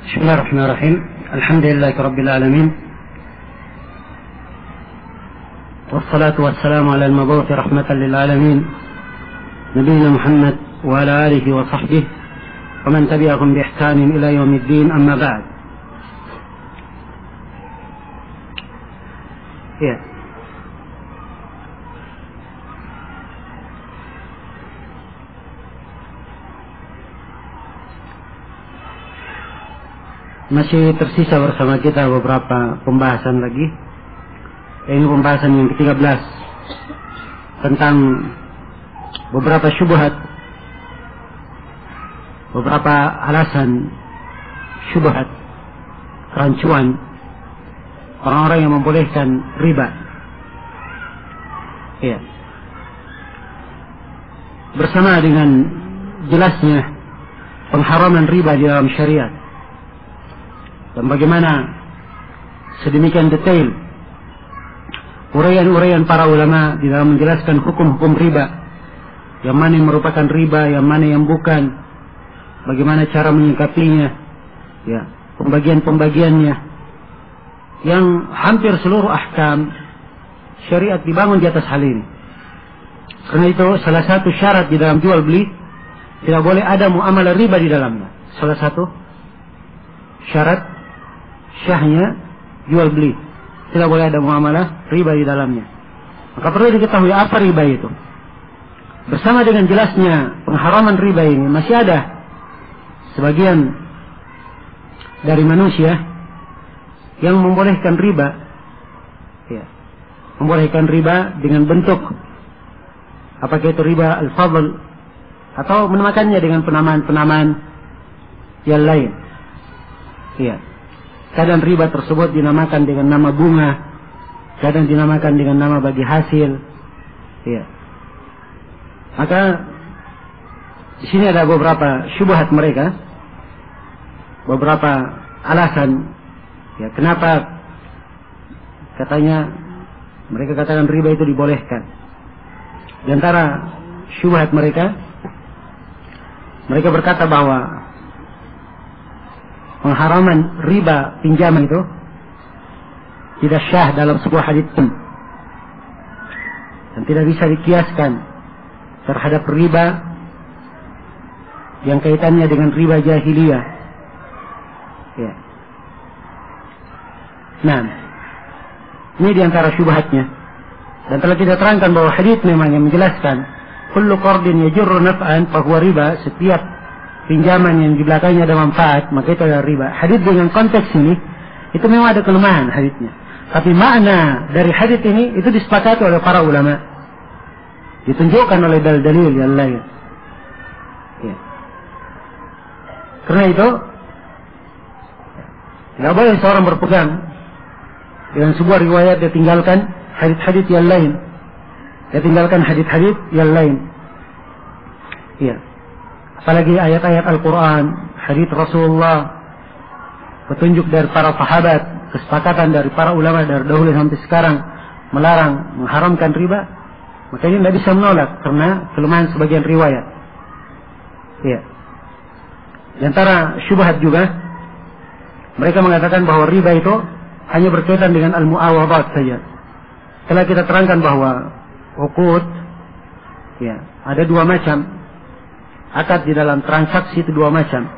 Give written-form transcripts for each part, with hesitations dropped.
بسم الله الرحمن الرحيم. الحمد لله رب العالمين، والصلاة والسلام على المبعوث رحمة للعالمين نبينا محمد وعلى آله وصحبه ومن تبعهم بإحسان إلى يوم الدين. أما بعد. Masih tersisa bersama kita beberapa pembahasan lagi. Ini pembahasan yang ke-13 tentang beberapa syubhat, beberapa alasan syubhat, kerancuan orang-orang yang membolehkan riba. Ya. Bersama dengan jelasnya pengharaman riba di dalam syariat, dan bagaimana sedemikian detail uraian-uraian para ulama di dalam menjelaskan hukum-hukum riba, yang mana yang merupakan riba, yang mana yang bukan, bagaimana cara menyikapinya, ya, pembagian-pembagiannya, yang hampir seluruh ahkam syariat dibangun di atas hal ini. Karena itu salah satu syarat di dalam jual beli, tidak boleh ada muamalah riba di dalamnya. Salah satu syarat syahnya jual beli, tidak boleh ada muamalah riba di dalamnya. Maka perlu diketahui apa riba itu. Bersama dengan jelasnya pengharaman riba ini, masih ada sebagian dari manusia yang membolehkan riba, ya, membolehkan riba dengan bentuk apakah itu riba al-fadl, atau menamakannya dengan penamaan-penamaan yang lain. Ya. Kadang riba tersebut dinamakan dengan nama bunga, kadang dinamakan dengan nama bagi hasil. Ya. Maka di sini ada beberapa syubhat mereka, beberapa alasan, ya, kenapa katanya mereka katakan riba itu dibolehkan. Di antara syubhat mereka berkata bahwa pengharaman riba pinjaman itu tidak syah dalam sebuah hadits pun, dan tidak bisa dikiaskan terhadap riba yang kaitannya dengan riba jahiliyah. Ya. Nah, ini diantara syubhatnya, dan telah kita terangkan bahwa hadits memang yang menjelaskan kullu qardin yajurru naf'an fahuwa riba, setiap pinjaman yang di belakangnya ada manfaat, maka itu adalah riba. Hadits dengan konteks ini, itu memang ada kelemahan haditsnya. Tapi makna dari hadits ini, itu disepakati oleh para ulama. Ditunjukkan oleh dalil-dalil yang lain. Ya. Karena itu, tidak boleh seorang berpegang dengan sebuah riwayat, dia tinggalkan hadits-hadits yang lain. Dia tinggalkan hadits-hadits yang lain. Ya. Apalagi ayat-ayat Al-Quran, hadits Rasulullah, petunjuk dari para sahabat, kesepakatan dari para ulama dari dahulu sampai sekarang melarang, mengharamkan riba, maka ini tidak bisa menolak karena kelemahan sebagian riwayat. Ya. Di antara syubhat juga, mereka mengatakan bahwa riba itu hanya berkaitan dengan al-mu'awadat saja. Setelah kita terangkan bahwa uqud, ya, ada dua macam. Akad di dalam transaksi itu dua macam.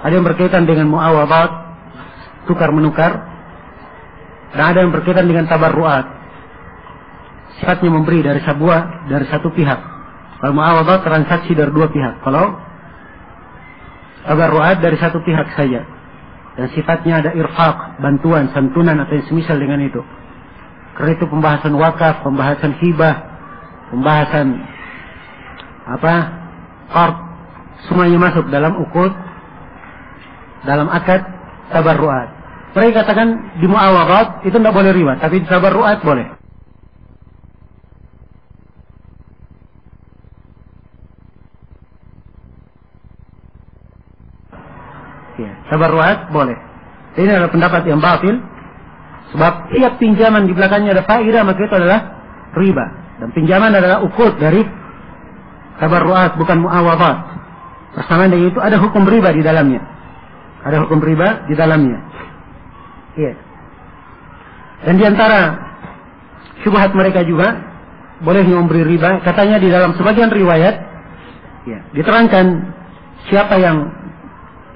Ada yang berkaitan dengan muawadat, tukar menukar, dan ada yang berkaitan dengan tabarruat, sifatnya memberi dari satu pihak. Kalau muawadat transaksi dari dua pihak, kalau tabarruat dari satu pihak saja, dan sifatnya ada irfaq, bantuan, santunan atau yang semisal dengan itu. Karena itu pembahasan wakaf, pembahasan hibah, pembahasan qard, semuanya masuk dalam uqud, dalam akad tabarruat. Mereka katakan di muawadat itu tidak boleh riba, tapi di tabarruat boleh. Ya, tabarruat boleh. Ini adalah pendapat yang batil, sebab tiap pinjaman di belakangnya ada faedah, maka itu adalah riba. Dan pinjaman adalah uqud dari tabarruat, bukan muawadat. Bersamaan dengan itu ada hukum riba di dalamnya. Ada hukum riba di dalamnya. Iya. Dan di antara syubhat mereka juga bolehnya memberi riba. Katanya di dalam sebagian riwayat, ya, diterangkan siapa yang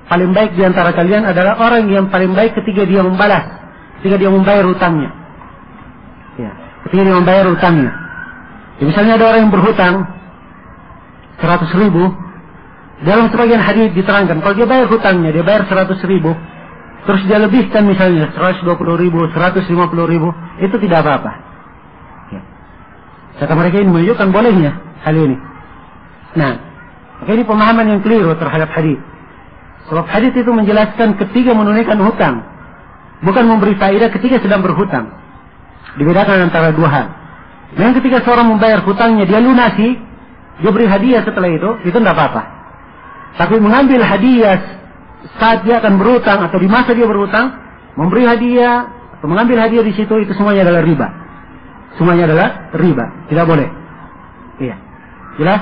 paling baik di antara kalian adalah orang yang paling baik ketika dia membalas, ketika dia membayar hutangnya. Ya, ketika dia membayar hutangnya. Ya, misalnya ada orang yang berhutang 100.000, dalam sebagian hadis diterangkan kalau dia bayar hutangnya, dia bayar 100.000, terus dia lebihkan misalnya 120.000, 150.000, itu tidak apa-apa. Ya. Kata mereka ini menunjukkan bolehnya hal ini. Nah, maka ini pemahaman yang keliru terhadap hadis. Sebab hadis itu menjelaskan ketika menunaikan hutang, bukan memberi faedah ketika sedang berhutang. Dibedakan antara dua hal. Yang ketika seorang membayar hutangnya, dia lunasi, dia beri hadiah setelah itu tidak apa-apa. Tapi mengambil hadiah saat dia akan berhutang atau di masa dia berhutang, memberi hadiah atau mengambil hadiah di situ, itu semuanya adalah riba. Semuanya adalah riba, tidak boleh. Iya, jelas?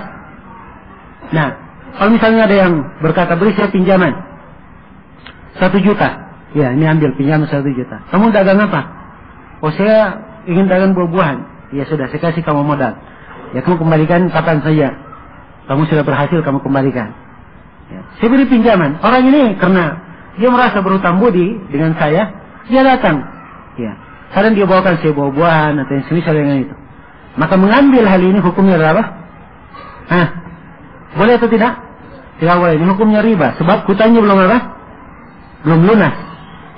Nah, kalau misalnya ada yang berkata beri saya pinjaman 1 juta, ya ini ambil pinjaman 1 juta. Kamu dagang apa? Oh saya ingin dagang buah-buahan. Ya sudah, saya kasih kamu modal. Ya kamu kembalikan kapan saja. Kamu sudah berhasil, kamu kembalikan. Ya, saya beri pinjaman. Orang ini karena dia merasa berhutang budi dengan saya, dia datang. Ya, kadang dia bawakan saya buah-buahan atau yang semisal dengan itu. Maka mengambil hal ini hukumnya adalah apa? Hah? Boleh atau tidak? Tidak boleh. Ini hukumnya riba. Sebab hutangnya belum apa? Belum lunas.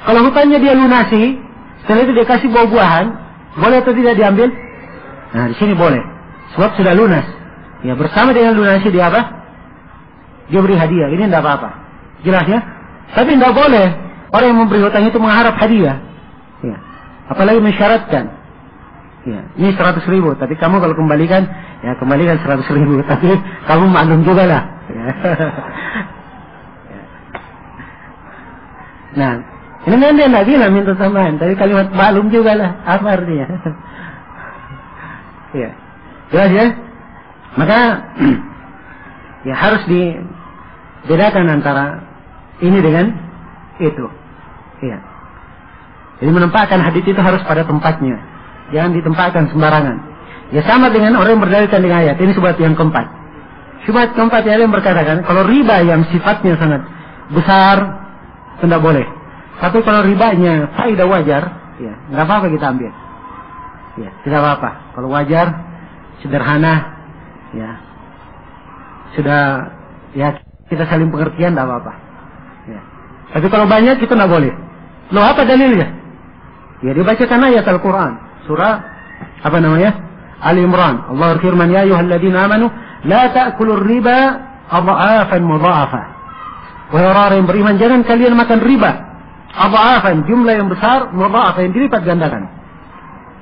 Kalau hutangnya dia lunasi, setelah itu dia kasih buah-buahan, boleh atau tidak diambil? Nah, di sini boleh. Sebab sudah lunas. Ya, bersama dengan lunasi dia apa? Dia beri hadiah. Ini tidak apa-apa. Jelas ya? Tapi tidak boleh orang yang memberi hutang itu mengharap hadiah. Ya. Apalagi mensyaratkan. Ya, ini 100.000, tapi kamu kalau kembalikan, ya kembalikan 100.000, tapi kamu maklum juga lah. Ya. Nah, ini kan dia tidak bilang minta tambahan, tapi kalimat maklum juga lah. Apa artinya? Ya, jelas ya? Maka ya harus dibedakan antara ini dengan itu. Ya. Jadi menempatkan hadis itu harus pada tempatnya. Jangan ditempatkan sembarangan. Ya sama dengan orang yang berdalilkan dengan ayat. Ini syubhat yang keempat. Syubhat keempat yang berkatakan kalau riba yang sifatnya sangat besar tidak boleh. Tapi kalau ribanya faedah wajar, ya nggak apa-apa kita ambil. Ya tidak apa-apa. Kalau wajar, sederhana, ya sudah ya kita saling pengertian tidak apa-apa. Ya. Tapi kalau banyak kita tidak boleh. Loh apa dalilnya? Ya dibacakan ayat Al-Quran. Surah apa namanya? Ali Imran. Allah berfirman, ya ayyuhalladzina amanu la ta'kulur riba adha'afan mudha'afa. Wahai orang yang beriman, jangan kalian makan riba adha'afan, jumlah yang besar, mudha'afa, yang dilipat gandakan.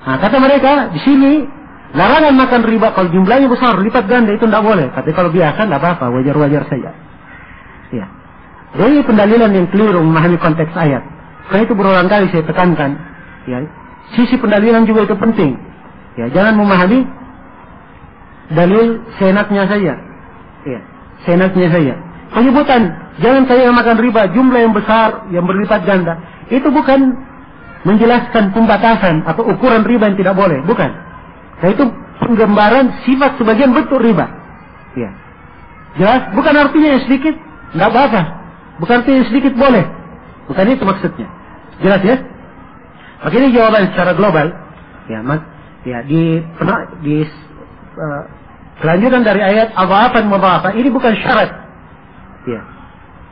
Nah, kata mereka di sini larangan makan riba kalau jumlahnya besar, lipat ganda itu tidak boleh. Tapi kalau biasa tidak apa-apa, wajar-wajar saja. Ya. Jadi pendalilan yang keliru memahami konteks ayat. Karena itu berulang kali saya tekankan, ya. Sisi pendalilan juga itu penting. Ya, jangan memahami dalil seenaknya saja. Ya, seenaknya saja. Penyebutan jangan kalian makan riba jumlah yang besar yang berlipat ganda, itu bukan menjelaskan pembatasan atau ukuran riba yang tidak boleh, bukan. Nah, itu penggambaran sifat sebagian bentuk riba. Ya. Jelas, bukan artinya yang sedikit enggak apa-apa. Bukan artinya yang sedikit boleh. Bukan itu maksudnya. Jelas ya? Maka ini jawaban secara global. Ya, kelanjutan dari ayat adha'afan mudha'afa ini bukan syarat. Ya.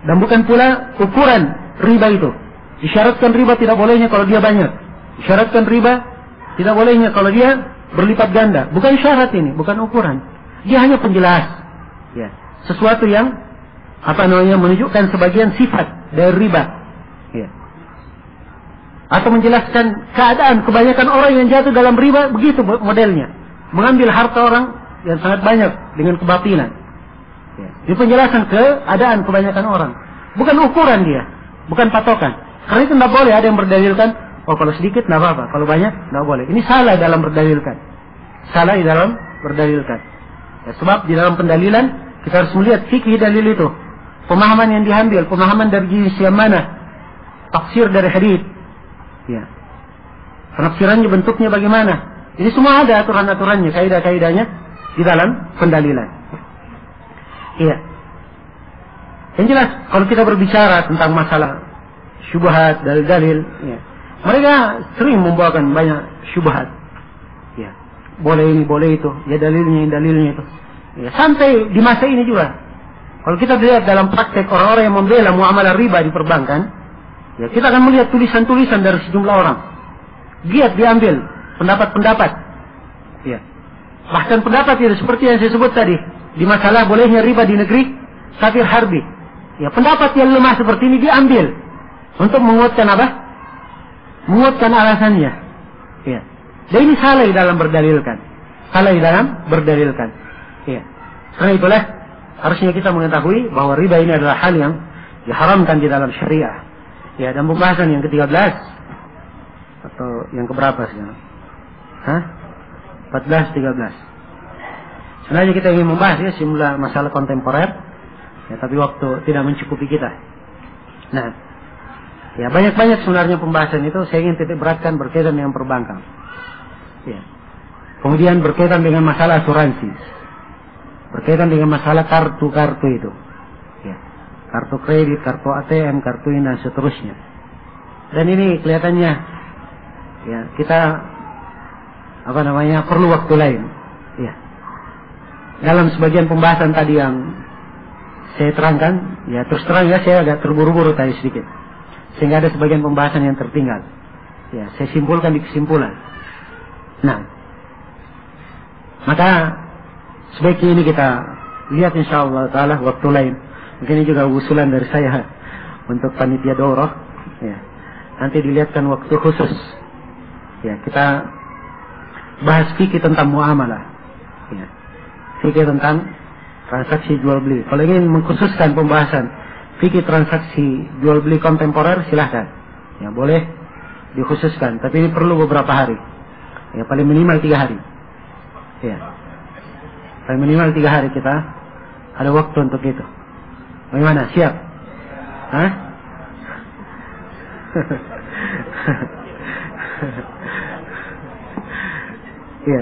Dan bukan pula ukuran riba itu. Disyaratkan riba tidak bolehnya kalau dia banyak. Disyaratkan riba tidak bolehnya kalau dia berlipat ganda. Bukan syarat ini, bukan ukuran. Dia hanya penjelas. Ya. Sesuatu yang menunjukkan sebagian sifat dari riba. Ya. Atau menjelaskan keadaan kebanyakan orang yang jatuh dalam riba, begitu modelnya. Mengambil harta orang yang sangat banyak dengan kebatilan. Ya. Ini penjelasan keadaan kebanyakan orang. Bukan ukuran dia, bukan patokan. Karena itu tidak boleh ada yang berdalilkan, oh kalau sedikit tidak apa-apa, kalau banyak tidak boleh. Ini salah dalam berdalilkan. Salah di dalam berdalilkan. Ya, sebab di dalam pendalilan kita harus melihat fikih dalil itu. pemahaman yang diambil, pemahaman dari jenis yang mana, tafsir dari hadis, ya, penafsirannya bentuknya bagaimana. Ini semua ada aturan-aturannya, kaidah-kaidahnya di dalam pendalilan. Iya. Yang jelas kalau kita berbicara tentang masalah syubhat dari dalil, ya, mereka sering membawakan banyak syubhat. Ya, boleh ini, boleh itu, ya dalilnya itu. Ya, sampai di masa ini juga. Kalau kita lihat dalam praktek orang-orang yang membela muamalah riba di perbankan, ya kita akan melihat tulisan-tulisan dari sejumlah orang. Giat diambil pendapat-pendapat. Ya. Bahkan pendapat itu seperti yang saya sebut tadi, di masalah bolehnya riba di negeri kafir harbi. Ya, pendapat yang lemah seperti ini diambil untuk menguatkan apa? Menguatkan alasannya. Ya. Dan ini salah di dalam berdalilkan. Salah di dalam berdalilkan. Ya. Karena itulah harusnya kita mengetahui bahwa riba ini adalah hal yang diharamkan di dalam syariah. Ya, dan pembahasan yang ke-13 atau yang keberapa sekarang? 14, 13. Sebenarnya kita ingin membahas ya semula masalah kontemporer, ya, tapi waktu tidak mencukupi kita. Nah, ya banyak sebenarnya pembahasan itu saya ingin titik beratkan berkaitan dengan perbankan. Ya. Kemudian berkaitan dengan masalah asuransi, berkaitan dengan masalah kartu-kartu itu, ya, kartu kredit, kartu ATM, kartu ini dan seterusnya. Dan ini kelihatannya, ya, kita perlu waktu lain. Ya. Dalam sebagian pembahasan tadi yang saya terangkan, ya terus terang ya saya agak terburu-buru tadi sedikit, sehingga ada sebagian pembahasan yang tertinggal. Ya, saya simpulkan di kesimpulan. Nah, maka sebaiknya ini kita lihat insyaallah taala waktu lain. Mungkin ini juga usulan dari saya untuk panitia daurah. Ya. Nanti dilihatkan waktu khusus. Ya, kita bahas fikih tentang muamalah. Ya. Fikih tentang transaksi jual beli. Kalau ingin mengkhususkan pembahasan fikih transaksi jual beli kontemporer, silahkan. Ya, boleh dikhususkan. Tapi ini perlu beberapa hari. Ya, paling minimal 3 hari. Ya. Paling minimal 3 hari kita ada waktu untuk itu. Bagaimana? Siap? Hah? Ya.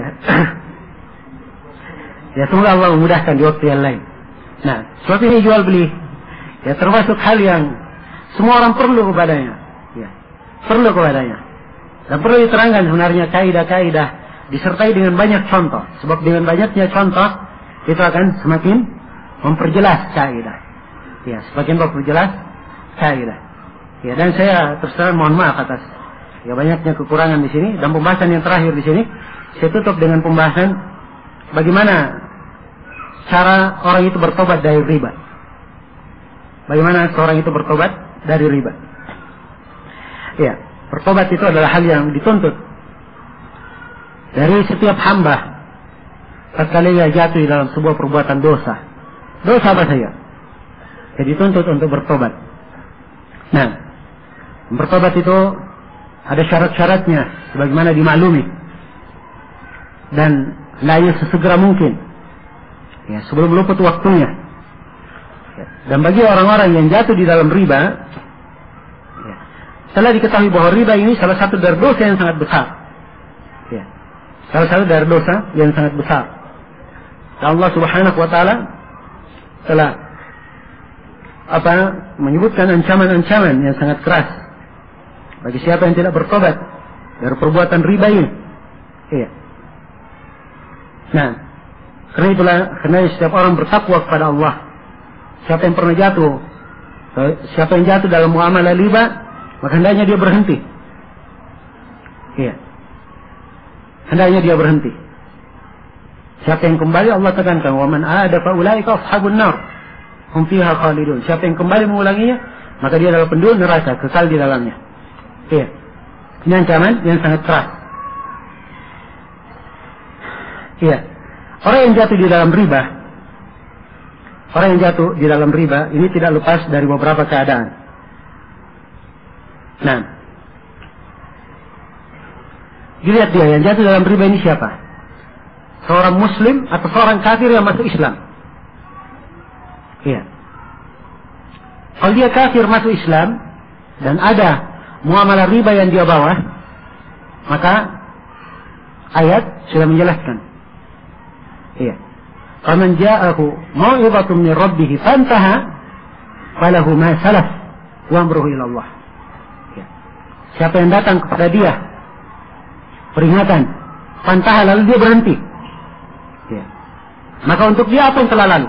Ya, semoga Allah memudahkan di waktu yang lain. Nah, seperti ini jual beli, ya termasuk hal yang semua orang perlu kepadanya. Ya, perlu kepadanya. Dan perlu diterangkan sebenarnya kaidah-kaidah disertai dengan banyak contoh. Sebab dengan banyaknya contoh itu akan semakin memperjelas kaidah. Ya, semakin memperjelas kaidah. Ya, dan saya terus terang mohon maaf atas ya banyaknya kekurangan di sini. Dan pembahasan yang terakhir di sini saya tutup dengan pembahasan bagaimana cara orang itu bertobat dari riba. Bagaimana seorang itu bertobat dari riba. Ya, bertobat itu adalah hal yang dituntut dari setiap hamba tatkala ia jatuh di dalam sebuah perbuatan dosa. Dosa apa saja? Jadi dituntut untuk bertobat. Nah, bertobat itu ada syarat-syaratnya sebagaimana dimaklumi. Dan hendaknya sesegera mungkin. Ya, sebelum luput waktunya. Ya, dan bagi orang-orang yang jatuh di dalam riba, ya, telah diketahui bahwa riba ini salah satu dari dosa yang sangat besar. Ya, salah satu dari dosa yang sangat besar. Dan Allah Subhanahu wa taala telah menyebutkan ancaman-ancaman yang sangat keras bagi siapa yang tidak bertobat dari perbuatan riba ini. Iya. Nah, karena setiap orang bertakwa kepada Allah. Siapa yang pernah jatuh, siapa yang jatuh dalam muamalah riba, maka hendaknya dia berhenti. Iya. Hendaknya dia berhenti. Siapa yang kembali, Allah tekankan, wa man aada fa ulaika ashabun nar hum fiha khalidun. Siapa yang kembali mengulanginya, maka dia adalah penduduk neraka, kekal di dalamnya. Iya. Ini ancaman yang sangat keras. Iya. Orang yang jatuh di dalam riba, ini tidak lepas dari beberapa keadaan. Nah, dilihat dia yang jatuh dalam riba ini siapa? Seorang muslim atau seorang kafir yang masuk Islam? Iya. Kalau dia kafir masuk Islam dan ada muamalah riba yang dia bawa, maka ayat sudah menjelaskan. Iya. Faman ja'ahu mau'izatun min rabbih fantaha falahu ma salaf wa amruhu ila Allah. Ya. Siapa yang datang kepada dia peringatan, fantaha, lalu dia berhenti. Ya. Maka untuk dia apa yang telah lalu?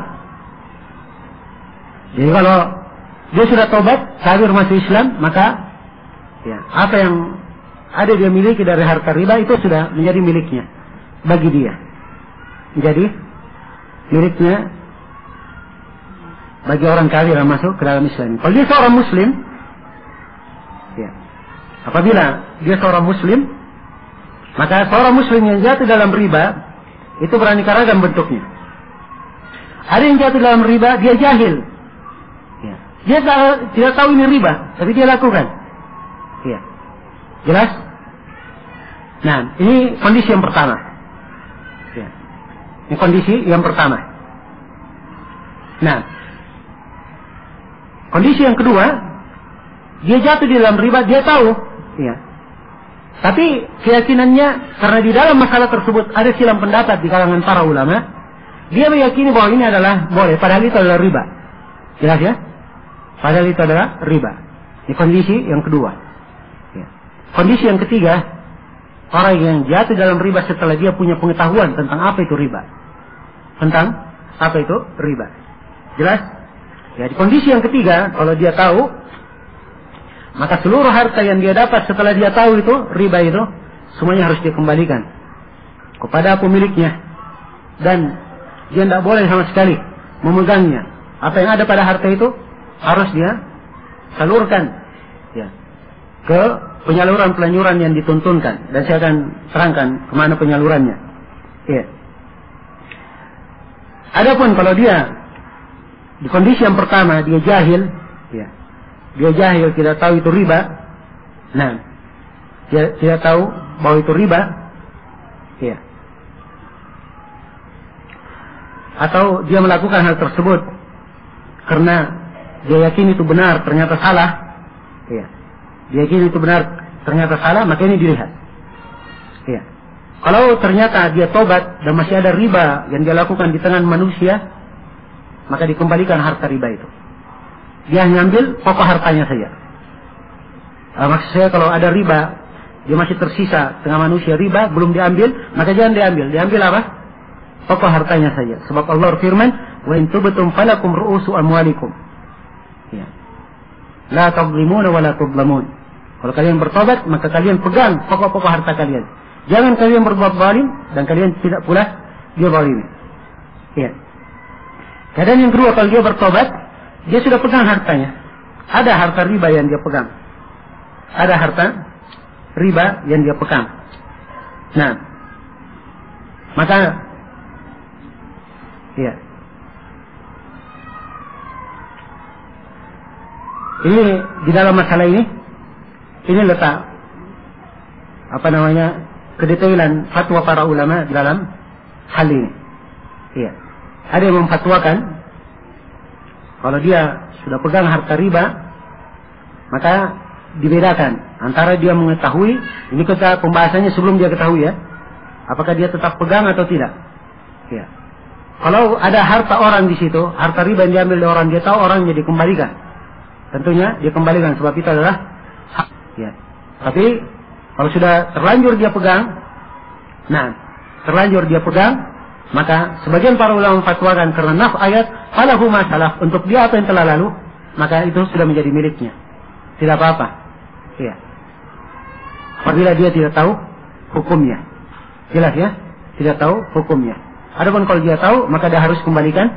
Jadi kalau dia sudah tobat, kafir masuk Islam, maka ya, apa yang ada dia miliki dari harta riba itu sudah menjadi miliknya bagi dia. Menjadi miliknya bagi orang kafir yang masuk ke dalam Islam. Kalau dia seorang Muslim, ya, apabila dia seorang Muslim, maka seorang Muslim yang jatuh dalam riba itu beraneka ragam bentuknya. Ada yang jatuh dalam riba, dia jahil. Ya. Dia tidak tahu ini riba, tapi dia lakukan. Ya. Jelas? Nah, ini kondisi yang pertama. Ya. Ini kondisi yang pertama. Nah, kondisi yang kedua, dia jatuh di dalam riba, dia tahu. Ya. Tapi keyakinannya, karena di dalam masalah tersebut ada silang pendapat di kalangan para ulama, dia meyakini bahwa ini adalah boleh, padahal itu adalah riba. Jelas ya? Padahal itu adalah riba. Ini kondisi yang kedua. Ya. Kondisi yang ketiga, orang yang jatuh dalam riba setelah dia punya pengetahuan tentang apa itu riba. Tentang apa itu riba. Jelas? Ya, di kondisi yang ketiga, kalau dia tahu, maka seluruh harta yang dia dapat setelah dia tahu itu, riba itu, semuanya harus dikembalikan kepada pemiliknya. Dan dia tidak boleh sama sekali memegangnya. Apa yang ada pada harta itu, harus dia salurkan ya, ke penyaluran-penyaluran yang dituntunkan. Dan saya akan terangkan kemana penyalurannya. Ya. Adapun kalau dia di kondisi yang pertama, dia jahil, ya, dia jahil, tidak tahu itu riba. Nah, dia tidak tahu bahwa itu riba, ya. Atau dia melakukan hal tersebut karena dia yakin itu benar, ternyata salah. Ya. Dia yakin itu benar, ternyata salah, maka ini dilihat. Ya. Kalau ternyata dia tobat dan masih ada riba yang dia lakukan di tengah manusia, maka dikembalikan harta riba itu. Dia hanya ambil pokok hartanya saja. Maksud saya kalau ada riba, dia masih tersisa tengah manusia riba, belum diambil, maka jangan diambil. Diambil apa? Pokok hartanya saja. Sebab Allah firman, wa in tubtum falakum ru'usu amwalikum. Ya. La tadlimuna wa la tudlamun. Kalau kalian bertobat, maka kalian pegang pokok-pokok harta kalian. Jangan kalian berbuat zalim dan kalian tidak pula dia zalimi. Ya. Keadaan yang kedua, kalau dia bertobat, dia sudah pegang hartanya. Ada harta riba yang dia pegang. Ada harta riba yang dia pegang. Nah, maka ya, ini di dalam masalah ini letak apa namanya kedetailan fatwa para ulama dalam hal ini. Iya. Ada yang memfatwakan kalau dia sudah pegang harta riba, maka dibedakan antara dia mengetahui, ini kita pembahasannya sebelum dia ketahui ya, apakah dia tetap pegang atau tidak. Ya. Kalau ada harta orang di situ, harta riba yang diambil oleh orang, dia tahu orangnya dikembalikan. Tentunya dikembalikan sebab itu adalah hak. Ya. Tapi kalau sudah terlanjur dia pegang, maka sebagian para ulama memfatwakan karena naf ayat falahu ma salaf, untuk dia apa yang telah lalu, maka itu sudah menjadi miliknya. Tidak apa-apa. Ya. Apabila dia tidak tahu hukumnya. Jelas ya? Tidak tahu hukumnya. Adapun kalau dia tahu, maka dia harus kembalikan.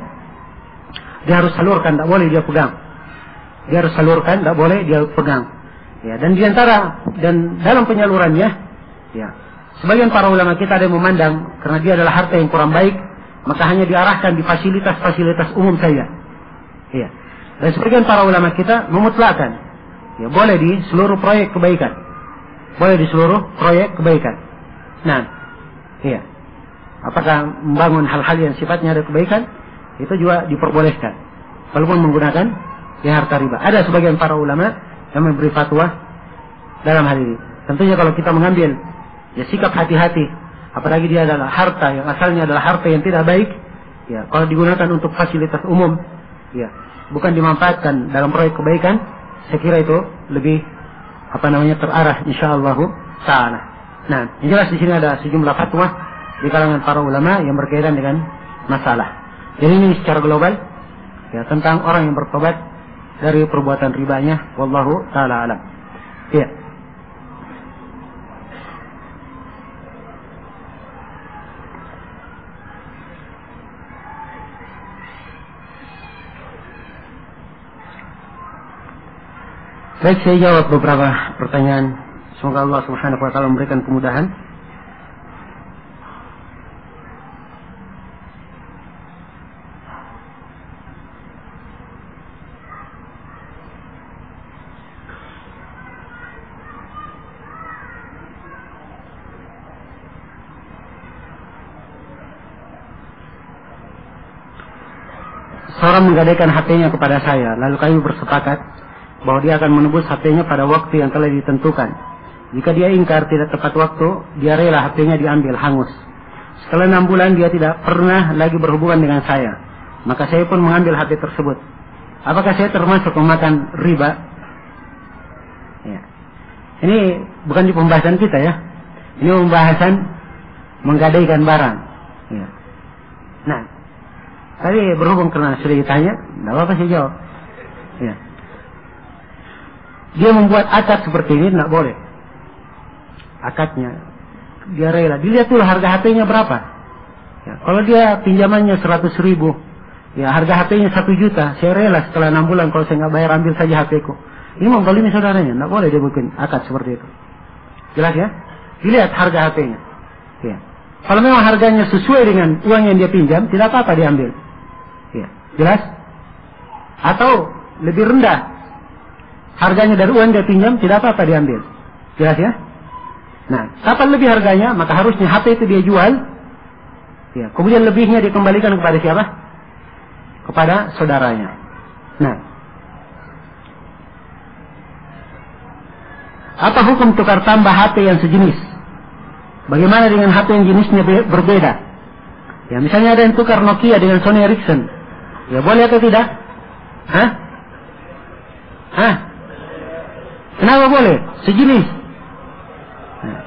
Dia harus salurkan, tidak boleh dia pegang. Dia harus salurkan, tidak boleh dia pegang. Ya, dan dalam penyalurannya, ya, sebagian para ulama kita ada yang memandang karena dia adalah harta yang kurang baik, maka hanya diarahkan di fasilitas-fasilitas umum saja. Ya. Dan sebagian para ulama kita memutlakkan, ya, boleh di seluruh proyek kebaikan. Boleh di seluruh proyek kebaikan. Nah, iya. Apakah membangun hal-hal yang sifatnya ada kebaikan, itu juga diperbolehkan. Walaupun menggunakan ya harta riba. Ada sebagian para ulama yang memberi fatwa dalam hal ini. Tentunya kalau kita mengambil ya sikap hati-hati, apalagi dia adalah harta yang asalnya adalah harta yang tidak baik, ya kalau digunakan untuk fasilitas umum, ya bukan dimanfaatkan dalam proyek kebaikan, saya kira itu lebih terarah insyaallah taala. Nah, yang jelas di sini ada sejumlah fatwa di kalangan para ulama yang berkaitan dengan masalah. Jadi ini secara global ya tentang orang yang bertobat dari perbuatan ribanya, wallahu taala alam. Ya. Baik, saya jawab beberapa pertanyaan. Semoga Allah Subhanahu wa taala memberikan kemudahan. Seorang menggadaikan HP-nya kepada saya, lalu kami bersepakat bahwa dia akan menebus HP-nya pada waktu yang telah ditentukan. Jika dia ingkar tidak tepat waktu, dia rela HP-nya diambil hangus. Setelah 6 bulan dia tidak pernah lagi berhubungan dengan saya. Maka saya pun mengambil HP tersebut. Apakah saya termasuk memakan riba? Ya. Ini bukan di pembahasan kita ya. Ini pembahasan menggadaikan barang. Ya. Nah, tadi berhubung karena sudah ditanya, tidak apa-apa saya jawab. Ya. Dia membuat akad seperti ini, tidak boleh. Akadnya, dia rela. Dilihat dulu harga HP-nya berapa. Ya, kalau dia pinjamannya 100.000, ya harga HP-nya 1 juta, saya rela setelah 6 bulan kalau saya nggak bayar ambil saja HP-ku. Ini membalimi saudaranya, tidak boleh dia bikin akad seperti itu. Jelas ya? Dilihat harga HP-nya. Ya. Kalau memang harganya sesuai dengan uang yang dia pinjam, tidak apa-apa diambil. Ya. Jelas? Atau lebih rendah harganya dari uang dia pinjam, tidak apa-apa diambil. Jelas ya? Nah, kapan lebih harganya, maka harusnya HP itu dia jual. Ya, kemudian lebihnya dikembalikan kepada siapa? Kepada saudaranya. Nah, apa hukum tukar tambah HP yang sejenis? Bagaimana dengan HP yang jenisnya berbeda? Ya, misalnya ada yang tukar Nokia dengan Sony Ericsson. Ya, boleh atau tidak? Hah? Hah? Kenapa boleh? Sejenis. Nah,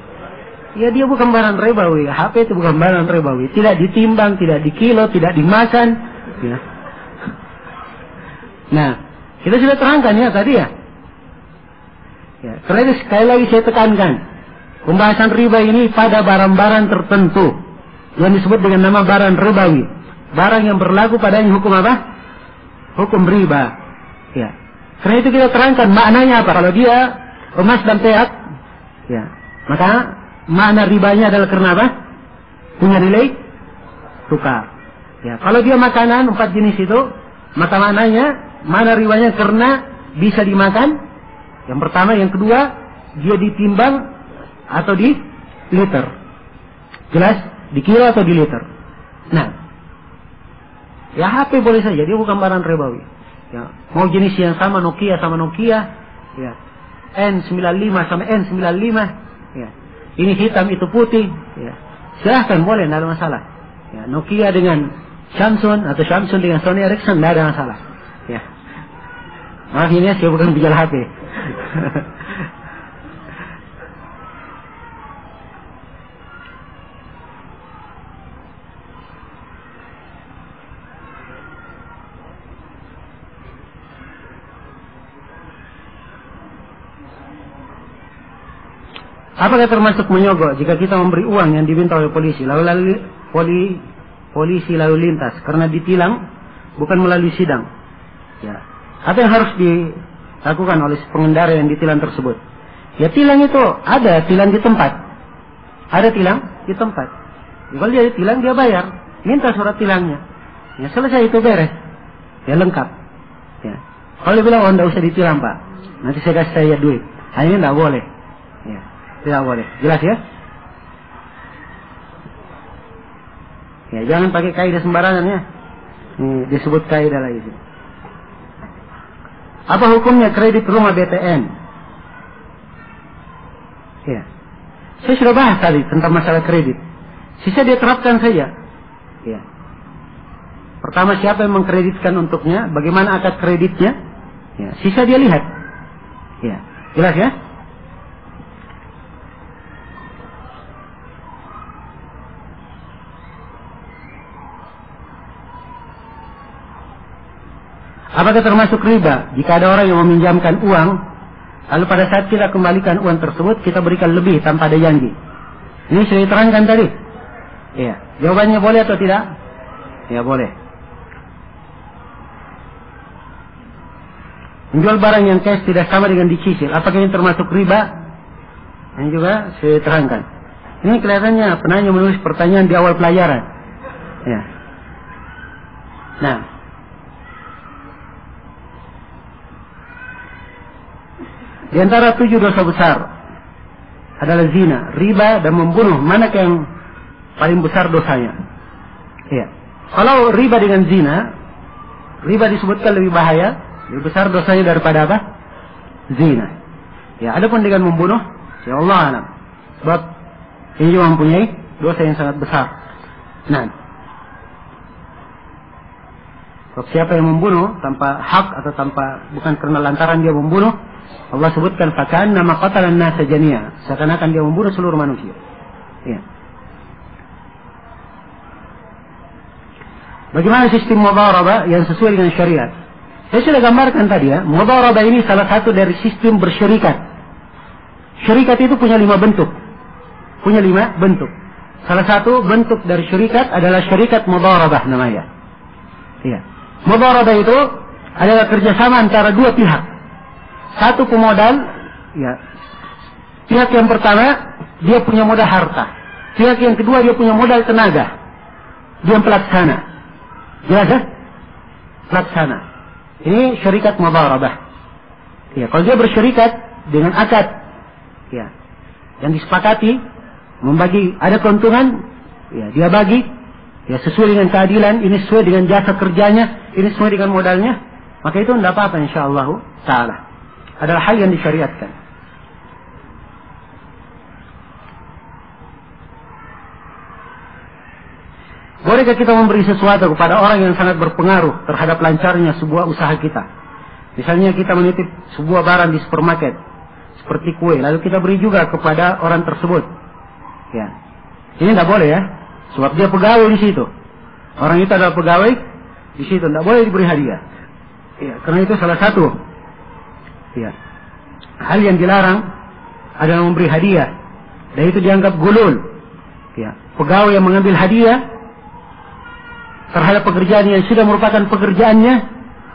ya dia bukan barang ribawi. HP itu bukan barang ribawi. Tidak ditimbang, tidak dikilo, tidak dimakan. Ya. Nah, kita sudah terangkan ya tadi ya. Ya, karena sekali lagi saya tekankan, pembahasan riba ini pada barang-barang tertentu yang disebut dengan nama barang ribawi. Barang yang berlaku padanya hukum apa? Hukum riba. Ya. Karena itu kita terangkan maknanya apa. Kalau dia emas dan perak, ya, maka makna ribanya adalah karena apa? Punya nilai tukar. Ya, kalau dia makanan 4 jenis itu, maka makna ribanya karena bisa dimakan. Yang pertama, yang kedua, dia ditimbang atau di liter. Jelas? Di kilo atau di liter. Nah, ya HP boleh saja, dia bukan barang ribawi. Ya, mau jenis yang sama Nokia sama Nokia, ya. N95 sama N95, ya. Ini hitam itu putih, ya. Silahkan boleh, tidak ada masalah. Ya, Nokia dengan Samsung atau Samsung dengan Sony Ericsson tidak ada masalah. Ya. Maaf ini saya bukan bicara HP. Apakah termasuk menyogok jika kita memberi uang yang diminta oleh polisi polisi lalu lintas karena ditilang bukan melalui sidang? Ya. Apa yang harus dilakukan oleh pengendara yang ditilang tersebut? Ya tilang itu ada tilang di tempat. Ada tilang di tempat. Ya, kalau dia ditilang dia bayar, minta surat tilangnya. Ya selesai itu beres. Ya lengkap. Ya. Kalau dia bilang tidak usah ditilang Pak, nanti saya kasih saya duit. Ini tidak boleh. Ya. Tidak boleh. Jelas ya? Ya, jangan pakai kaidah sembarangan ya. Ini disebut kaidah lagi. Apa hukumnya kredit rumah BTN? Ya. Saya sudah bahas tadi tentang masalah kredit. Sisa dia terapkan saja. Ya. Pertama, siapa yang mengkreditkan untuknya, bagaimana akad kreditnya, ya. Sisa dia lihat. Ya. Jelas ya? Apakah termasuk riba jika ada orang yang meminjamkan uang, lalu pada saat kita kembalikan uang tersebut, kita berikan lebih tanpa ada janji? Ini sudah diterangkan tadi. Iya. Jawabannya boleh atau tidak? Ya boleh. Menjual barang yang cash tidak sama dengan dicicil, apakah ini termasuk riba? Ini juga saya terangkan. Ini kelihatannya penanya menulis pertanyaan di awal pelajaran. Ya. Nah. Di antara 7 dosa besar adalah zina, riba, dan membunuh. Mana yang paling besar dosanya? Ya. Kalau riba dengan zina, riba disebutkan lebih bahaya, lebih besar dosanya daripada apa? Zina. Ya, adapun dengan membunuh, ya Allah alam. Sebab ini juga mempunyai dosa yang sangat besar. Nah, siapa yang membunuh tanpa hak atau tanpa, bukan karena lantaran dia membunuh, Allah sebutkan faka'anna ma qatalan nasa jami'a, seakan-akan dia membunuh seluruh manusia. Ya. Bagaimana sistem mudharabah yang sesuai dengan syariat? Saya sudah gambarkan tadi ya, mudharabah ini salah satu dari sistem bersyarikat. Syarikat itu punya 5 bentuk. Punya 5 bentuk. Salah satu bentuk dari syarikat adalah syarikat mudharabah namanya. Ya. Mudharabah itu adalah kerjasama antara dua pihak. Satu pemodal, ya. Pihak yang pertama dia punya modal harta. Pihak yang kedua dia punya modal tenaga. Dia pelaksana. Jelas ya? Pelaksana. Ini syarikat mudharabah. Ya, kalau dia bersyarikat dengan akad, ya, yang disepakati membagi, ada keuntungan, ya, dia bagi, ya, sesuai dengan keadilan. Ini sesuai dengan jasa kerjanya, ini sesuai dengan modalnya. Maka itu tidak apa-apa insyaallah ta'ala. Adalah hal yang disyariatkan. Bolehkah kita memberi sesuatu kepada orang yang sangat berpengaruh terhadap lancarnya sebuah usaha kita? Misalnya kita menitip sebuah barang di supermarket, seperti kue, lalu kita beri juga kepada orang tersebut. Ya, ini tidak boleh ya, sebab dia pegawai di situ. Orang itu adalah pegawai di situ, tidak boleh diberi hadiah. Ya, karena itu salah satu. Ya. Hal yang dilarang adalah memberi hadiah, dan itu dianggap gulul. Ya. Pegawai yang mengambil hadiah terhadap pekerjaan yang sudah merupakan pekerjaannya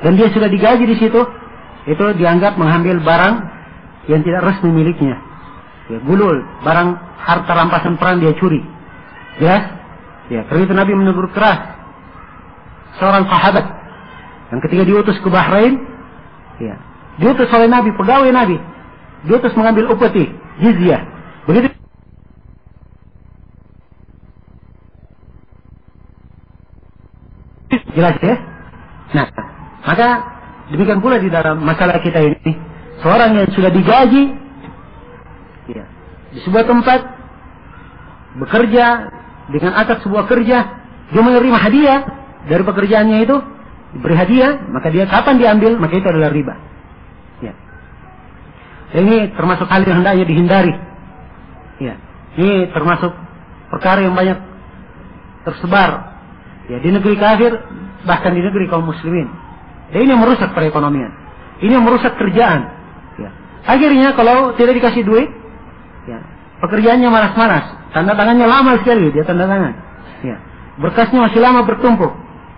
dan dia sudah digaji di situ, itu dianggap mengambil barang yang tidak resmi miliknya. Ya, gulul, barang harta rampasan perang dia curi. Jelas? Ya, karena itu Nabi menegur keras seorang sahabat yang ketika diutus ke Bahrain, ya, diutus oleh Nabi, pegawai Nabi, diutus mengambil upeti, jizyah. Begitu. Jelas ya? Nah, maka demikian pula di dalam masalah kita ini, seorang yang sudah digaji, ya, di sebuah tempat, bekerja dengan atas sebuah kerja, dia menerima hadiah dari pekerjaannya itu, diberi hadiah, maka dia kapan diambil, maka itu adalah riba. Ya. Ini termasuk hal yang hendaknya dihindari. Ya. Ini termasuk perkara yang banyak tersebar, ya, di negeri kafir, bahkan di negeri kaum muslimin. Dan ini merusak perekonomian. Ini merusak kerjaan. Ya. Akhirnya kalau tidak dikasih duit, ya, pekerjaannya malas-malas, tanda tangannya lama sekali dia tanda tangan. Ya. Berkasnya masih lama bertumpuk.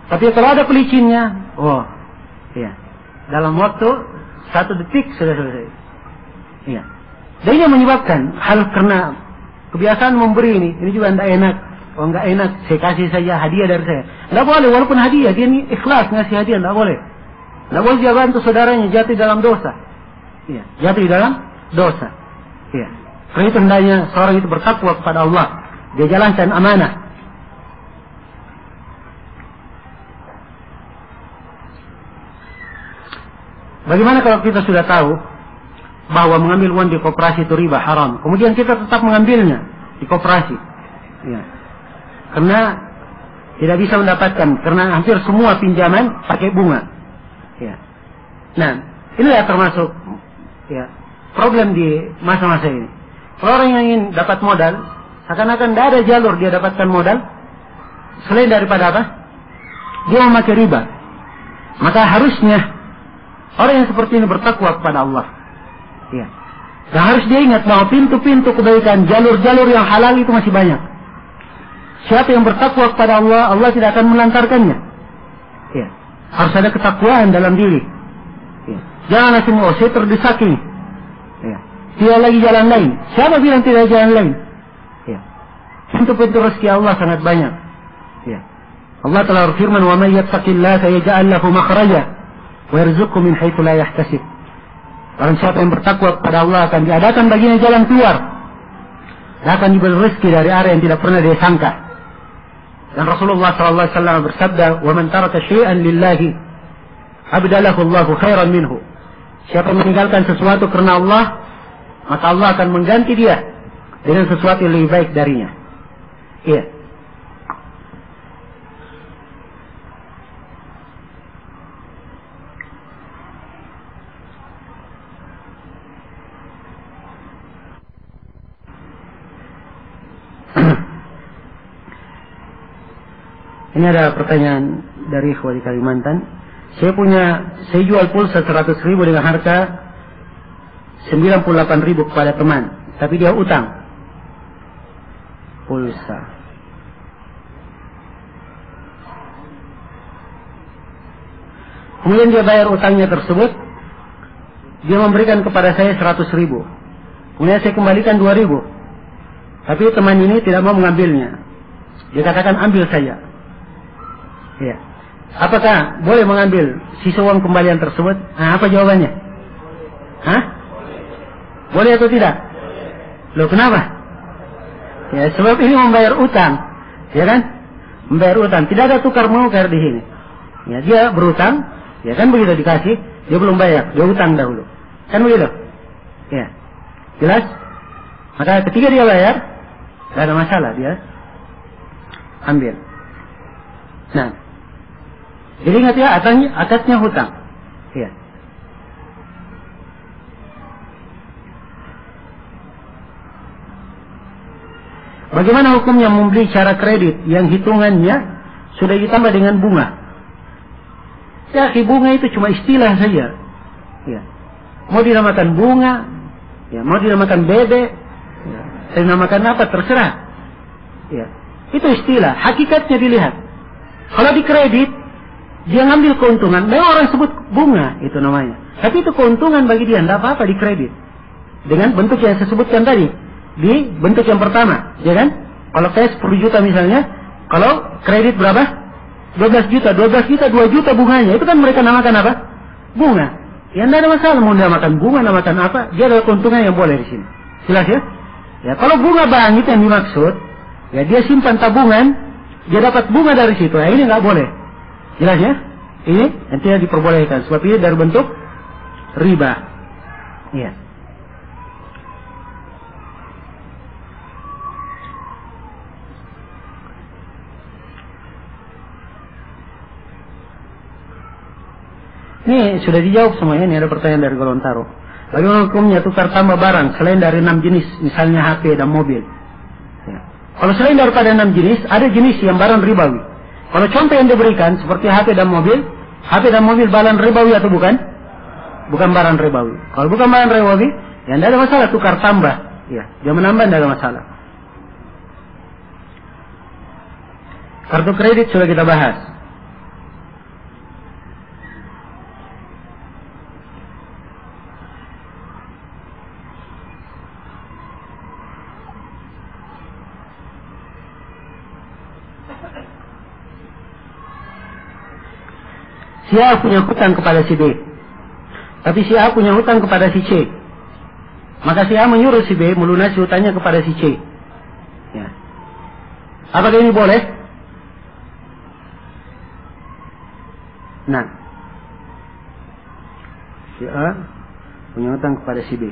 Tapi kalau ada pelicinnya, oh, ya, dalam waktu 1 detik sudah selesai. Ya. Dan ini menyebabkan hal karena kebiasaan memberi ini juga tidak enak. Oh, nggak enak, saya kasih saja hadiah dari saya. Tidak boleh, walaupun hadiah, dia ini ikhlas ngasih hadiah, tidak boleh. Tidak boleh dia bantu saudaranya jatuh dalam dosa. Ya, jatuh di dalam dosa. Ya. Karena itu hendaknya seorang itu bertakwa kepada Allah. Dia jalankan amanah. Bagaimana kalau kita sudah tahu bahwa mengambil uang di koperasi itu riba, haram, kemudian kita tetap mengambilnya di koperasi? Ya. Karena tidak bisa mendapatkan, karena hampir semua pinjaman pakai bunga. Ya. Nah, inilah termasuk ya problem di masa-masa ini. Kalau orang yang ingin dapat modal, seakan-akan tidak ada jalur dia dapatkan modal selain daripada apa? Dia memakai riba. Maka harusnya orang yang seperti ini bertakwa kepada Allah. Ya. Dan harus dia ingat bahwa pintu-pintu kebaikan, jalur-jalur yang halal itu masih banyak. Siapa yang bertakwa kepada Allah, Allah tidak akan melantarkannya. Ya. Harus ada ketakwaan dalam diri. Ya. Jangan langsung, oh saya terdesak ini. Ya. Tidak lagi jalan lain. Siapa bilang tidak ada jalan lain? Ya. Pintu-pintu rezeki Allah sangat banyak. Ya. Allah telah berfirman, "Wa may yattaqillaha yaj'al lahu makhraja wa yarzuqhu min haitsu la yahtasib." Barang siapa yang bertakwa kepada Allah akan diadakan baginya jalan keluar. Dan akan diberi rezeki dari area yang tidak pernah dia sangka. Dan Rasulullah SAW bersabda, "Wa man taraka syai'an lillahi abdalahu Allahu khairan minhu." Siapa yang meninggalkan sesuatu karena Allah, maka Allah akan mengganti dia dengan sesuatu yang lebih baik darinya. Iya. Ini ada pertanyaan dari ikhwah di Kalimantan. Saya jual pulsa 100.000 dengan harga 98.000 kepada teman, tapi dia utang pulsa. Kemudian dia bayar utangnya tersebut, dia memberikan kepada saya 100.000. Kemudian saya kembalikan 2.000. Tapi teman ini tidak mau mengambilnya. Dia katakan ambil saja. Ya. Apakah boleh mengambil sisa uang kembalian tersebut? Nah, apa jawabannya? Hah? Boleh atau tidak? Loh, kenapa? Ya, sebab ini membayar utang, ya kan? Membayar utang, tidak ada tukar menukar di sini. Ya, dia berutang, ya kan begitu dikasih, dia belum bayar, dia utang dahulu, kan begitu? Ya, jelas? Maka ketika dia bayar, tidak ada masalah, dia ambil. Nah, jadi ingat ya, akadnya hutang. Ya. Bagaimana hukumnya membeli cara kredit yang hitungannya sudah ditambah dengan bunga? Ya, bunga itu cuma istilah saja. Ya. Mau dinamakan bunga, ya, mau dinamakan bebek, ya, dinamakan apa terserah. Ya. Itu istilah, hakikatnya dilihat. Kalau di kredit, dia ngambil keuntungan, memang orang sebut bunga itu namanya. Tapi itu keuntungan bagi dia, tidak apa-apa di kredit. Dengan bentuk yang saya sebutkan tadi, di bentuk yang pertama, ya kan? Kalau saya 10 juta misalnya, kalau kredit berapa? 12 juta, 2 juta bunganya, itu kan mereka namakan apa? Bunga. Ya tidak ada masalah, mau namakan bunga, namakan apa, dia ada keuntungan yang boleh di sini. Jelas ya? Ya, kalau bunga bank itu yang dimaksud, ya dia simpan tabungan, dia dapat bunga dari situ, ya ini nggak boleh. Jelas ya? Ini nantinya diperbolehkan. Sebab ini dari bentuk riba. Iya. Ini sudah dijawab semuanya. Ini ada pertanyaan dari Gorontalo. Bagaimana hukumnya tukar tambah barang selain dari 6 jenis, misalnya HP dan mobil? Ya. Kalau selain daripada 6 jenis, ada jenis yang barang ribawi. Kalau contoh yang diberikan seperti HP dan mobil barang ribawi atau bukan? Bukan barang ribawi. Kalau bukan barang ribawi, ya tidak ada masalah tukar tambah. Ya, dia menambah tidak ada masalah. Kartu kredit sudah kita bahas. Si A punya hutang kepada si B, tapi si A punya hutang kepada si C. Maka si A menyuruh si B melunasi hutangnya kepada si C. Ya. Apakah ini boleh? Nah, Si A punya hutang kepada si B.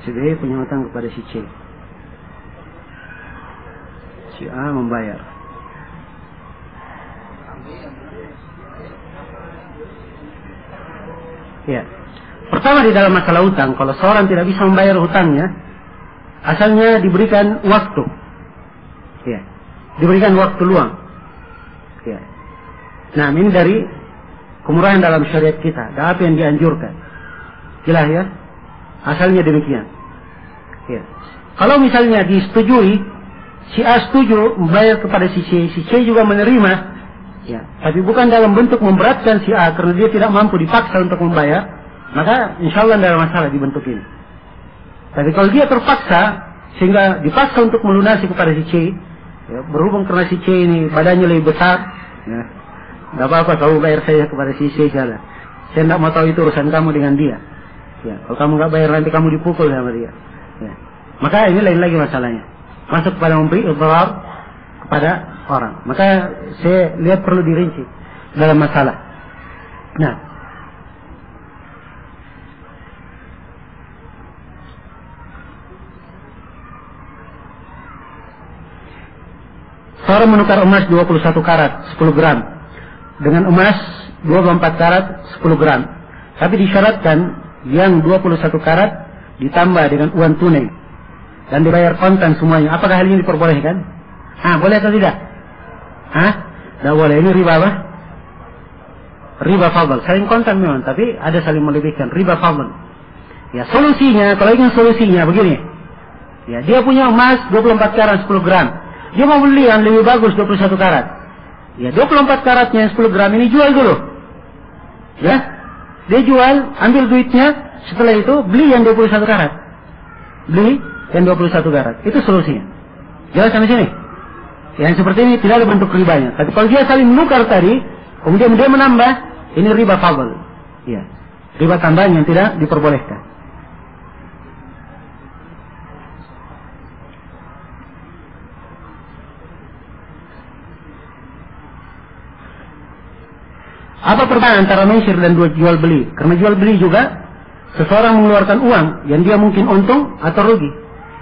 Si B punya hutang kepada si C. Si A membayar. Ya. Pertama, di dalam masalah hutang, kalau seorang tidak bisa membayar hutangnya, asalnya diberikan waktu. Ya. Diberikan waktu luang. Ya. Nah, ini dari kemurahan dalam syariat kita. Dan apa yang dianjurkan. Jelas ya? Asalnya demikian. Ya. Kalau misalnya disetujui, si A setuju membayar kepada si C juga menerima, ya, tapi bukan dalam bentuk memberatkan si A karena dia tidak mampu dipaksa untuk membayar, maka insya Allah tidak ada masalah dibentuk ini. Tapi kalau dia terpaksa sehingga dipaksa untuk melunasi kepada si C, ya, berhubung karena si C ini badannya lebih besar, ya, tidak apa-apa kamu bayar saya kepada si C saja. Saya tidak mau tahu itu urusan kamu dengan dia. Ya, kalau kamu nggak bayar nanti kamu dipukul sama dia. Ya. Maka ini lain lagi masalahnya. Masuk pada memberi idrar kepada orang. Maka saya lihat perlu dirinci dalam masalah. Nah, seorang menukar emas 21 karat 10 gram dengan emas 24 karat 10 gram. Tapi disyaratkan yang 21 karat ditambah dengan uang tunai dan dibayar kontan semuanya. Apakah hal ini diperbolehkan? Boleh atau tidak? Tidak boleh. Ini riba apa? Riba fadl. Saling kontan memang, tapi ada saling melebihkan. Riba fadl. Ya, solusinya, kalau ingin solusinya begini. Ya, dia punya emas 24 karat 10 gram. Dia mau beli yang lebih bagus 21 karat. Ya, 24 karatnya yang 10 gram ini jual dulu. Ya. Dia jual, ambil duitnya, setelah itu beli yang 21 karat. Beli yang 21 karat. Itu solusinya. Jelas sampai sini? Yang seperti ini tidak ada bentuk ribanya. Tapi kalau dia saling menukar tadi, kemudian dia menambah, ini riba fadl. Ya. Riba tambahan yang tidak diperbolehkan. Apa perbedaan antara mesir dan jual beli? Karena jual beli juga seseorang mengeluarkan uang yang dia mungkin untung atau rugi.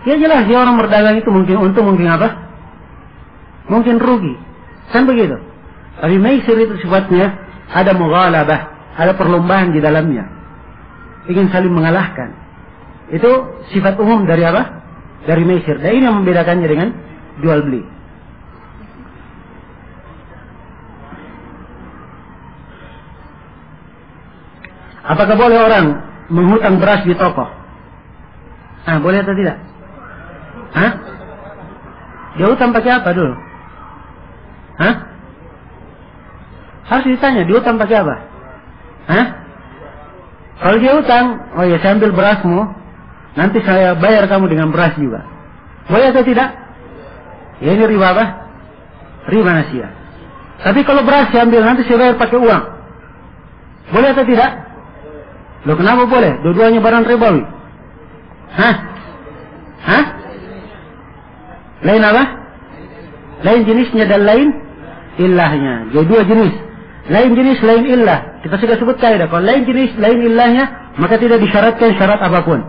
Ya jelas dia orang berdagang itu mungkin untung, mungkin apa? Mungkin rugi. Kan begitu. Tapi mesir itu sifatnya ada mughalabah, ada perlombaan di dalamnya. Ingin saling mengalahkan. Itu sifat umum dari apa? Dari mesir. Dan ini yang membedakannya dengan jual beli. Apakah boleh orang menghutang beras di toko? Boleh atau tidak? Dia hutang pakai apa dulu? Harus ditanya, dia hutang pakai apa? Kalau dia hutang, oh ya saya ambil berasmu, nanti saya bayar kamu dengan beras juga. Boleh atau tidak? Ya ini riba apa? Riba nasiah. Tapi kalau beras saya ambil, nanti saya bayar pakai uang. Boleh atau tidak? Loh kenapa boleh? Dua-duanya barang ribawi. Lain apa? Lain jenisnya dan lain illahnya. Jadi dua jenis. Lain jenis, lain illah. Kita sudah sebut kaidah. Kalau lain jenis, lain illahnya, maka tidak disyaratkan syarat apapun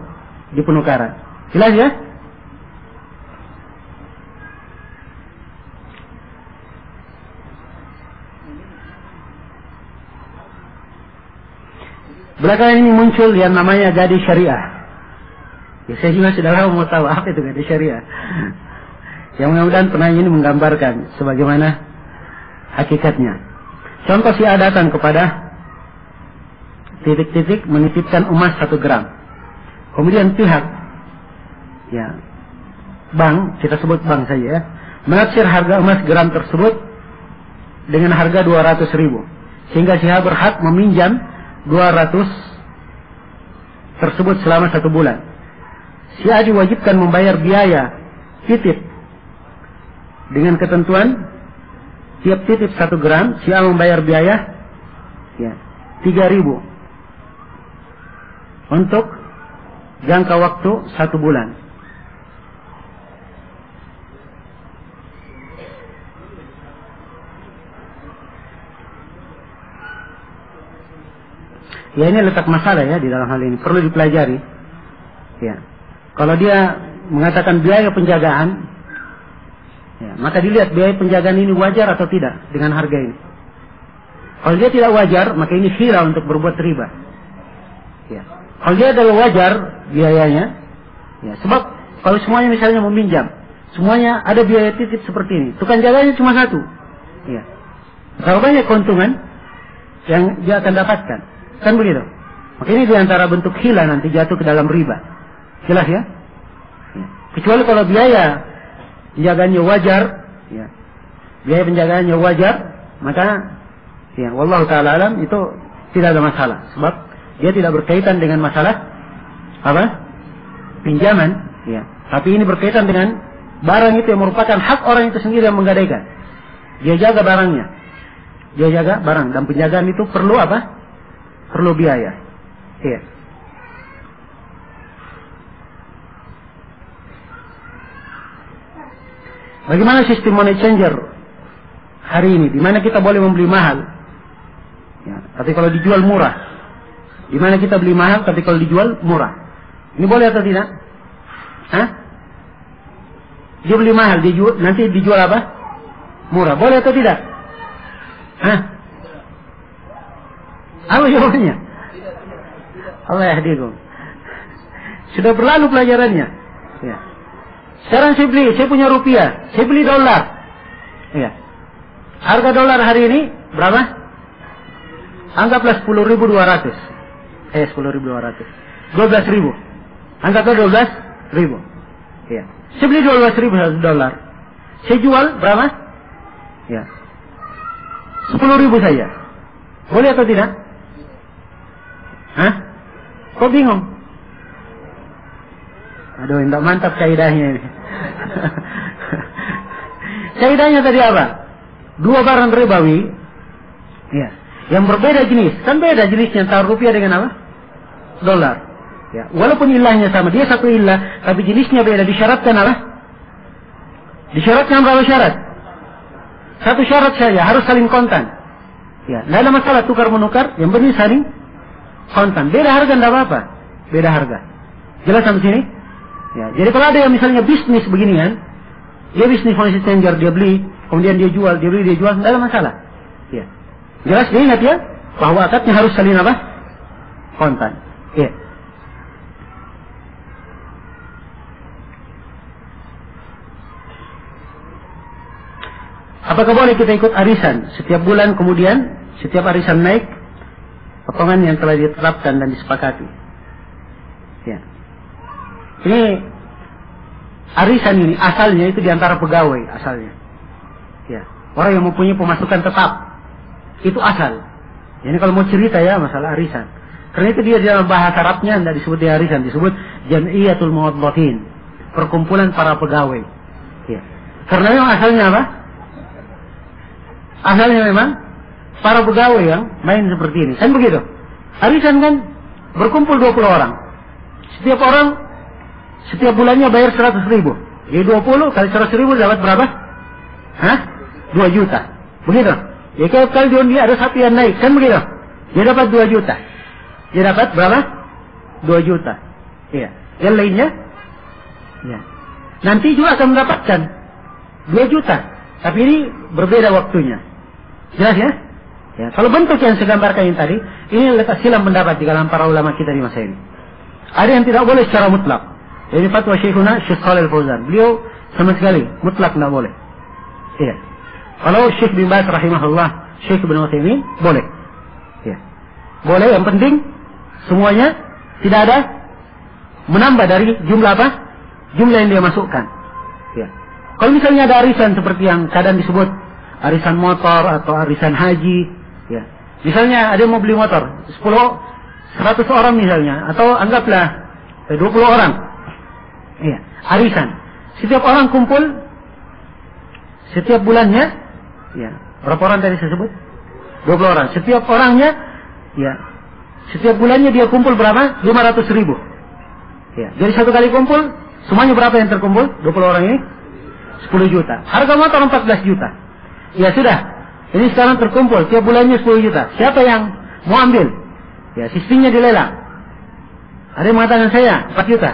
di penukaran. Jelas ya? Belakangan ini muncul yang namanya gadis syariah. Ya, saya juga sudah lama mau tahu apa itu gadis syariah. Yang mudah-mudahan penanya ini menggambarkan sebagaimana hakikatnya. Contoh si A datang kepada titik-titik menitipkan emas 1 gram. Kemudian pihak bank, kita sebut bank saja ya, menaksir harga emas gram tersebut dengan harga 200.000. Sehingga si A berhak meminjam 200 tersebut selama 1 bulan. Si A diwajibkan membayar biaya titip dengan ketentuan tiap titip 1 gram si A membayar biaya 3.000 untuk jangka waktu 1 bulan. Ya ini letak masalah ya di dalam hal ini, perlu dipelajari. Ya. Kalau dia mengatakan biaya penjagaan, ya, maka dilihat biaya penjagaan ini wajar atau tidak dengan harga ini. Kalau dia tidak wajar, maka ini khila untuk berbuat riba. Ya. Kalau dia adalah wajar biayanya, ya, sebab kalau semuanya misalnya meminjam, semuanya ada biaya titip seperti ini, tukang jaganya cuma satu. Ya. Kalau banyak keuntungan yang dia akan dapatkan. Kan begitu. Maka ini diantara bentuk khila nanti jatuh ke dalam riba. Jelas ya? Ya. Kecuali kalau biaya penjagaannya wajar, ya, biaya penjagaannya wajar, maka ya, wallahu ta'ala alam, itu tidak ada masalah. Sebab dia tidak berkaitan dengan masalah apa? Pinjaman, ya. Tapi ini berkaitan dengan barang itu yang merupakan hak orang itu sendiri yang menggadaikan. Dia jaga barangnya. Dia jaga barang, dan penjagaan itu perlu apa? Perlu biaya. Iya. Bagaimana sistem money changer hari ini? Di mana kita boleh membeli mahal, ya, tapi kalau dijual murah. Di mana kita beli mahal, tapi kalau dijual murah. Ini boleh atau tidak? Hah? Dia beli mahal, nanti dijual apa? Murah. Boleh atau tidak? Hah? Apa jawabannya? Allah yahdikum. Sudah berlalu pelajarannya. Ya. Sekarang saya punya rupiah, saya beli dolar. Ya. Harga dolar hari ini berapa? Anggaplah 10.200. 10.200. 12.000. Anggaplah 12.000. Ya. Saya beli 12.000 dolar. Saya jual berapa? Ya. 10.000 saja. Boleh atau tidak? Hah? Kok bingung? Aduh, tidak mantap kaidahnya ini. Kaidahnya tadi apa? Dua barang ribawi, ya, yang berbeda jenis. Kan beda jenisnya antara rupiah dengan apa? Dolar. Ya, walaupun ilahnya sama, dia satu ilah, tapi jenisnya beda. Disyaratkan apa? Disyaratkan berapa syarat? Satu syarat saja, harus saling kontan. Ya, tidak ada masalah tukar menukar, yang penting saling kontan. Beda harga tidak apa-apa. Beda harga. Jelas sampai sini? Ya, jadi kalau ada yang misalnya bisnis beginian, dia bisnis money changer, dia beli, kemudian dia jual, dia beli, dia jual, tidak ada masalah. Ya. Jelas dia ingat ya, bahwa akadnya harus saling apa? Kontan. Ya. Apakah boleh kita ikut arisan setiap bulan, kemudian setiap arisan naik potongan yang telah ditetapkan dan disepakati? Ya. Ini arisan ini asalnya itu diantara pegawai asalnya. Ya. Orang yang mempunyai pemasukan tetap itu asal. Ini kalau mau cerita ya masalah arisan. Karena itu dia dalam bahasa Arabnya tidak disebut arisan, disebut jam'iyatul muwadhdhathin, perkumpulan para pegawai. Ya. Karena memang asalnya apa? Asalnya memang para pegawai yang main seperti ini. Kan begitu? Arisan kan berkumpul 20 orang. Setiap bulannya bayar 100.000. Jadi 20 kali 100.000 dapat berapa? Hah? 2 juta. Begitu? Ya kalau dia ada satu yang naik. Kan begitu? Dia dapat 2 juta. Dia dapat berapa? 2 juta. Iya. Yang lainnya? Ya. Nanti juga akan mendapatkan 2 juta. Tapi ini berbeda waktunya. Jelas ya? Ya, kalau bentuk yang saya gambarkan yang tadi, ini letak silam pendapat di kalangan para ulama kita di masa ini. Ada yang tidak boleh secara mutlak. Ini fatwa Syekhuna Syekh Shalih Al-Fauzan. Beliau sama sekali mutlak tidak boleh. Iya. Kalau Syekh bin Baz rahimahullah, Syekh bin Utsaimin boleh. Iya. Boleh, yang penting semuanya tidak ada menambah dari jumlah apa? Jumlah yang dia masukkan. Iya. Kalau misalnya ada arisan seperti yang kadang disebut arisan motor atau arisan haji, ya. Misalnya ada yang mau beli motor, 100 orang misalnya, atau anggaplah 20 orang. Iya, arisan. Setiap orang kumpul setiap bulannya, ya. Berapa orang tadi saya sebut? 20 orang. Setiap orangnya, ya. Setiap bulannya dia kumpul berapa? 500.000. Ya. Jadi satu kali kumpul, semuanya berapa yang terkumpul? 20 orang ini 10 juta. Harga motor 14 juta. Ya sudah, ini sekarang terkumpul tiap bulannya 10 juta. Siapa yang mau ambil? Ya, sistemnya dilelang. Ada yang mengatakan saya 4 juta.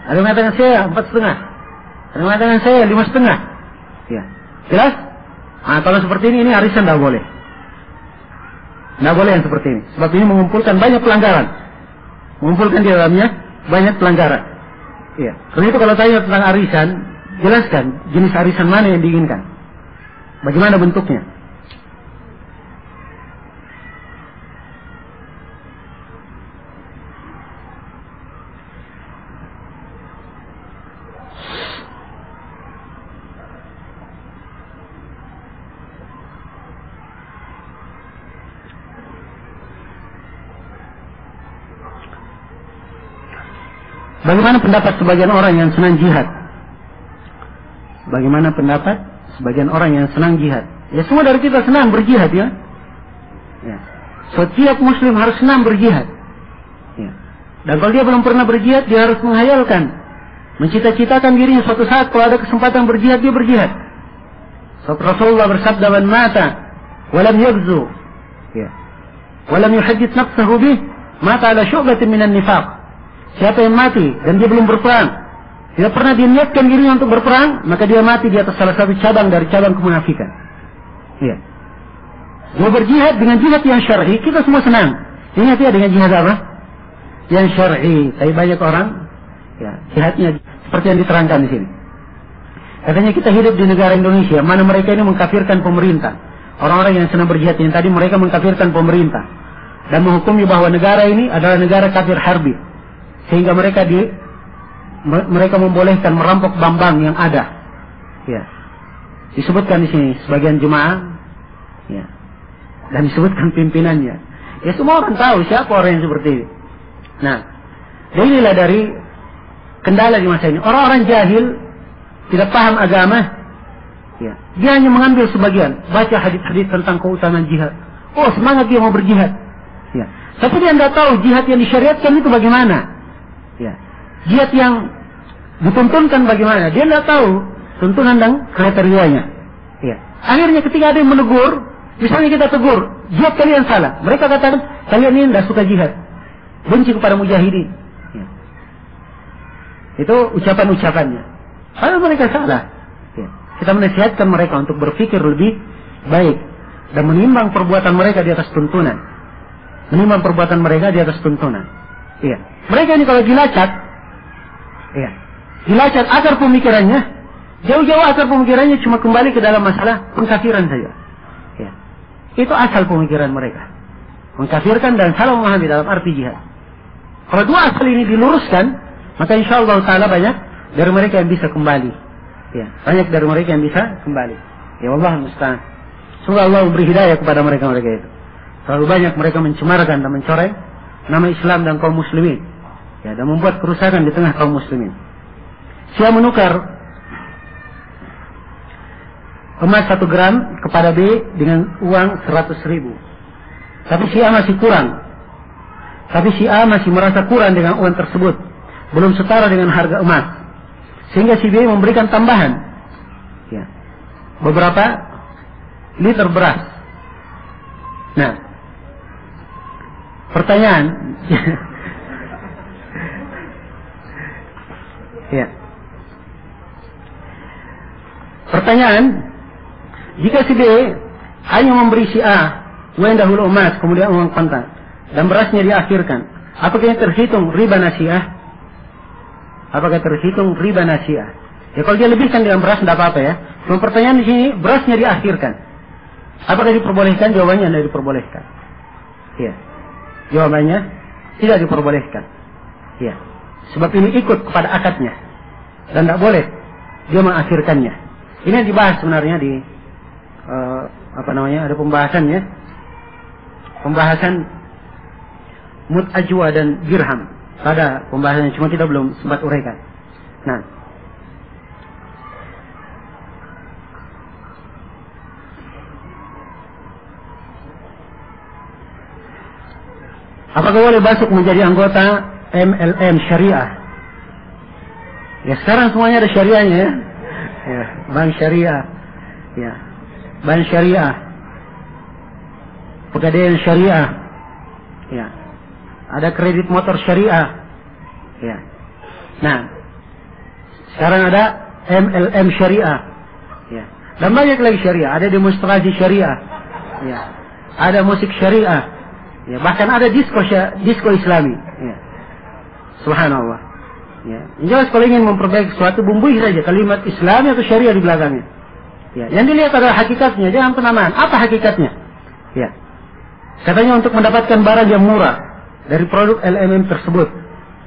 Ada yang mengatakan saya 4,5. Ada yang mengatakan saya 5,5. Ya, jelas? Nah, kalau seperti ini arisan tidak boleh. Tidak boleh yang seperti ini. Sebab ini mengumpulkan banyak pelanggaran. Mengumpulkan di dalamnya banyak pelanggaran. Ya. Karena itu kalau tanya tentang arisan, jelaskan jenis arisan mana yang diinginkan. Bagaimana bentuknya. Bagaimana pendapat sebagian orang yang senang jihad? Bagaimana pendapat sebagian orang yang senang jihad? Ya, semua dari kita senang berjihad, ya. Ya. Setiap muslim harus senang berjihad. Ya. Dan kalau dia belum pernah berjihad, dia harus menghayalkan, mencita-citakan dirinya suatu saat kalau ada kesempatan berjihad, dia berjihad. So, Rasulullah bersabda, "Man mata walam yaghzu, ya, walam yuhaddits nafsahu bih, mata ala syu'batin minan nifaq." Siapa yang mati dan dia belum berperang, tidak pernah dia niatkan dirinya untuk berperang, maka dia mati di atas salah satu cabang dari cabang kemunafikan. Iya. Dia berjihad dengan jihad yang syar'i, kita semua senang. Ingat ya, dengan jihad apa? Yang syar'i. Tapi banyak orang, ya, jihadnya seperti yang diterangkan di sini. Katanya kita hidup di negara Indonesia, mana mereka ini mengkafirkan pemerintah. Orang-orang yang senang berjihad yang tadi mereka mengkafirkan pemerintah dan menghukumi bahwa negara ini adalah negara kafir harbi. Sehingga mereka membolehkan merampok bank-bank yang ada. Ya. Disebutkan di sini sebagian jemaah, ya. Dan disebutkan pimpinannya. Ya, semua orang tahu siapa orang yang seperti ini. Nah, inilah dari kendala di masa ini. Orang-orang jahil, tidak paham agama. Ya. Dia hanya mengambil sebagian, baca hadis-hadis tentang keutamaan jihad. Oh, semangat dia mau berjihad. Ya. Tapi dia tidak tahu jihad yang disyariatkan itu bagaimana. Ya. Jihad yang dituntunkan bagaimana, dia tidak tahu tuntunan dan kriterianya. Ya. Akhirnya ketika ada yang menegur, misalnya kita tegur, jihad kalian salah. Mereka katakan, kalian ini tidak suka jihad, benci kepada mujahidin. Ya. Itu ucapan-ucapannya. Padahal mereka salah. Ya. Kita menasihatkan mereka untuk berpikir lebih baik dan menimbang perbuatan mereka di atas tuntunan. Menimbang perbuatan mereka di atas tuntunan. Iya. Mereka ini kalau dilacak, iya, dilacak akar pemikirannya, jauh-jauh akar pemikirannya cuma kembali ke dalam masalah pengkafiran saja. Iya. Itu asal pemikiran mereka, mengkafirkan dan salah memahami dalam arti jihad. Kalau dua asal ini diluruskan, maka insya Allah Taala banyak dari mereka yang bisa kembali. Iya. Banyak dari mereka yang bisa kembali. Ya Allah musta'an. Semoga Allah memberi hidayah kepada mereka itu. Terlalu banyak mereka mencemarkan dan mencoreng nama Islam dan kaum muslimin, ya, dan membuat kerusakan di tengah kaum muslimin. Saya menukar emas 1 gram kepada B dengan uang 100.000. Tapi si A masih kurang. Tapi si A masih merasa kurang dengan uang tersebut, belum setara dengan harga emas. Sehingga si B memberikan tambahan, ya, beberapa liter beras. Nah, pertanyaan, ya. Pertanyaan, jika si B hanya memberi si A uang dahulu emas, kemudian uang kontan, dan berasnya diakhirkan, apakah terhitung riba nasiah? Apakah terhitung riba nasiah? Ya, kalau dia lebihkan dengan beras tidak apa-apa, ya. Cuma pertanyaan di sini, berasnya diakhirkan, apakah diperbolehkan? Jawabannya tidak diperbolehkan. Ya. Jawabannya tidak diperbolehkan. Ya. Sebab ini ikut kepada akadnya dan tidak boleh dia mengakhirkannya. Ini yang dibahas sebenarnya di ada pembahasannya. Pembahasan mut ajwa dan dirham. Ada pembahasannya, cuma kita belum sempat uraikan. Nah, apakah boleh masuk menjadi anggota MLM syariah? Ya, sekarang semuanya ada syariahnya, ya. Ya, bank syariah, ya, bank syariah, pegadaian syariah, ya. ada kredit motor syariah. Ya. Nah, sekarang ada MLM syariah. Ya. Dan banyak lagi syariah, ada demonstrasi syariah. Ya. Ada musik syariah. Ya, bahkan ada disco Islami. Ya. Subhanallah. Ya. Jelas kalau ingin memperbaiki sesuatu, bumbui saja kalimat Islami atau syariah di belakangnya. Ya. Yang dilihat adalah hakikatnya, jangan penamaan. Apa hakikatnya? Ya. Katanya untuk mendapatkan barang yang murah dari produk LMM tersebut.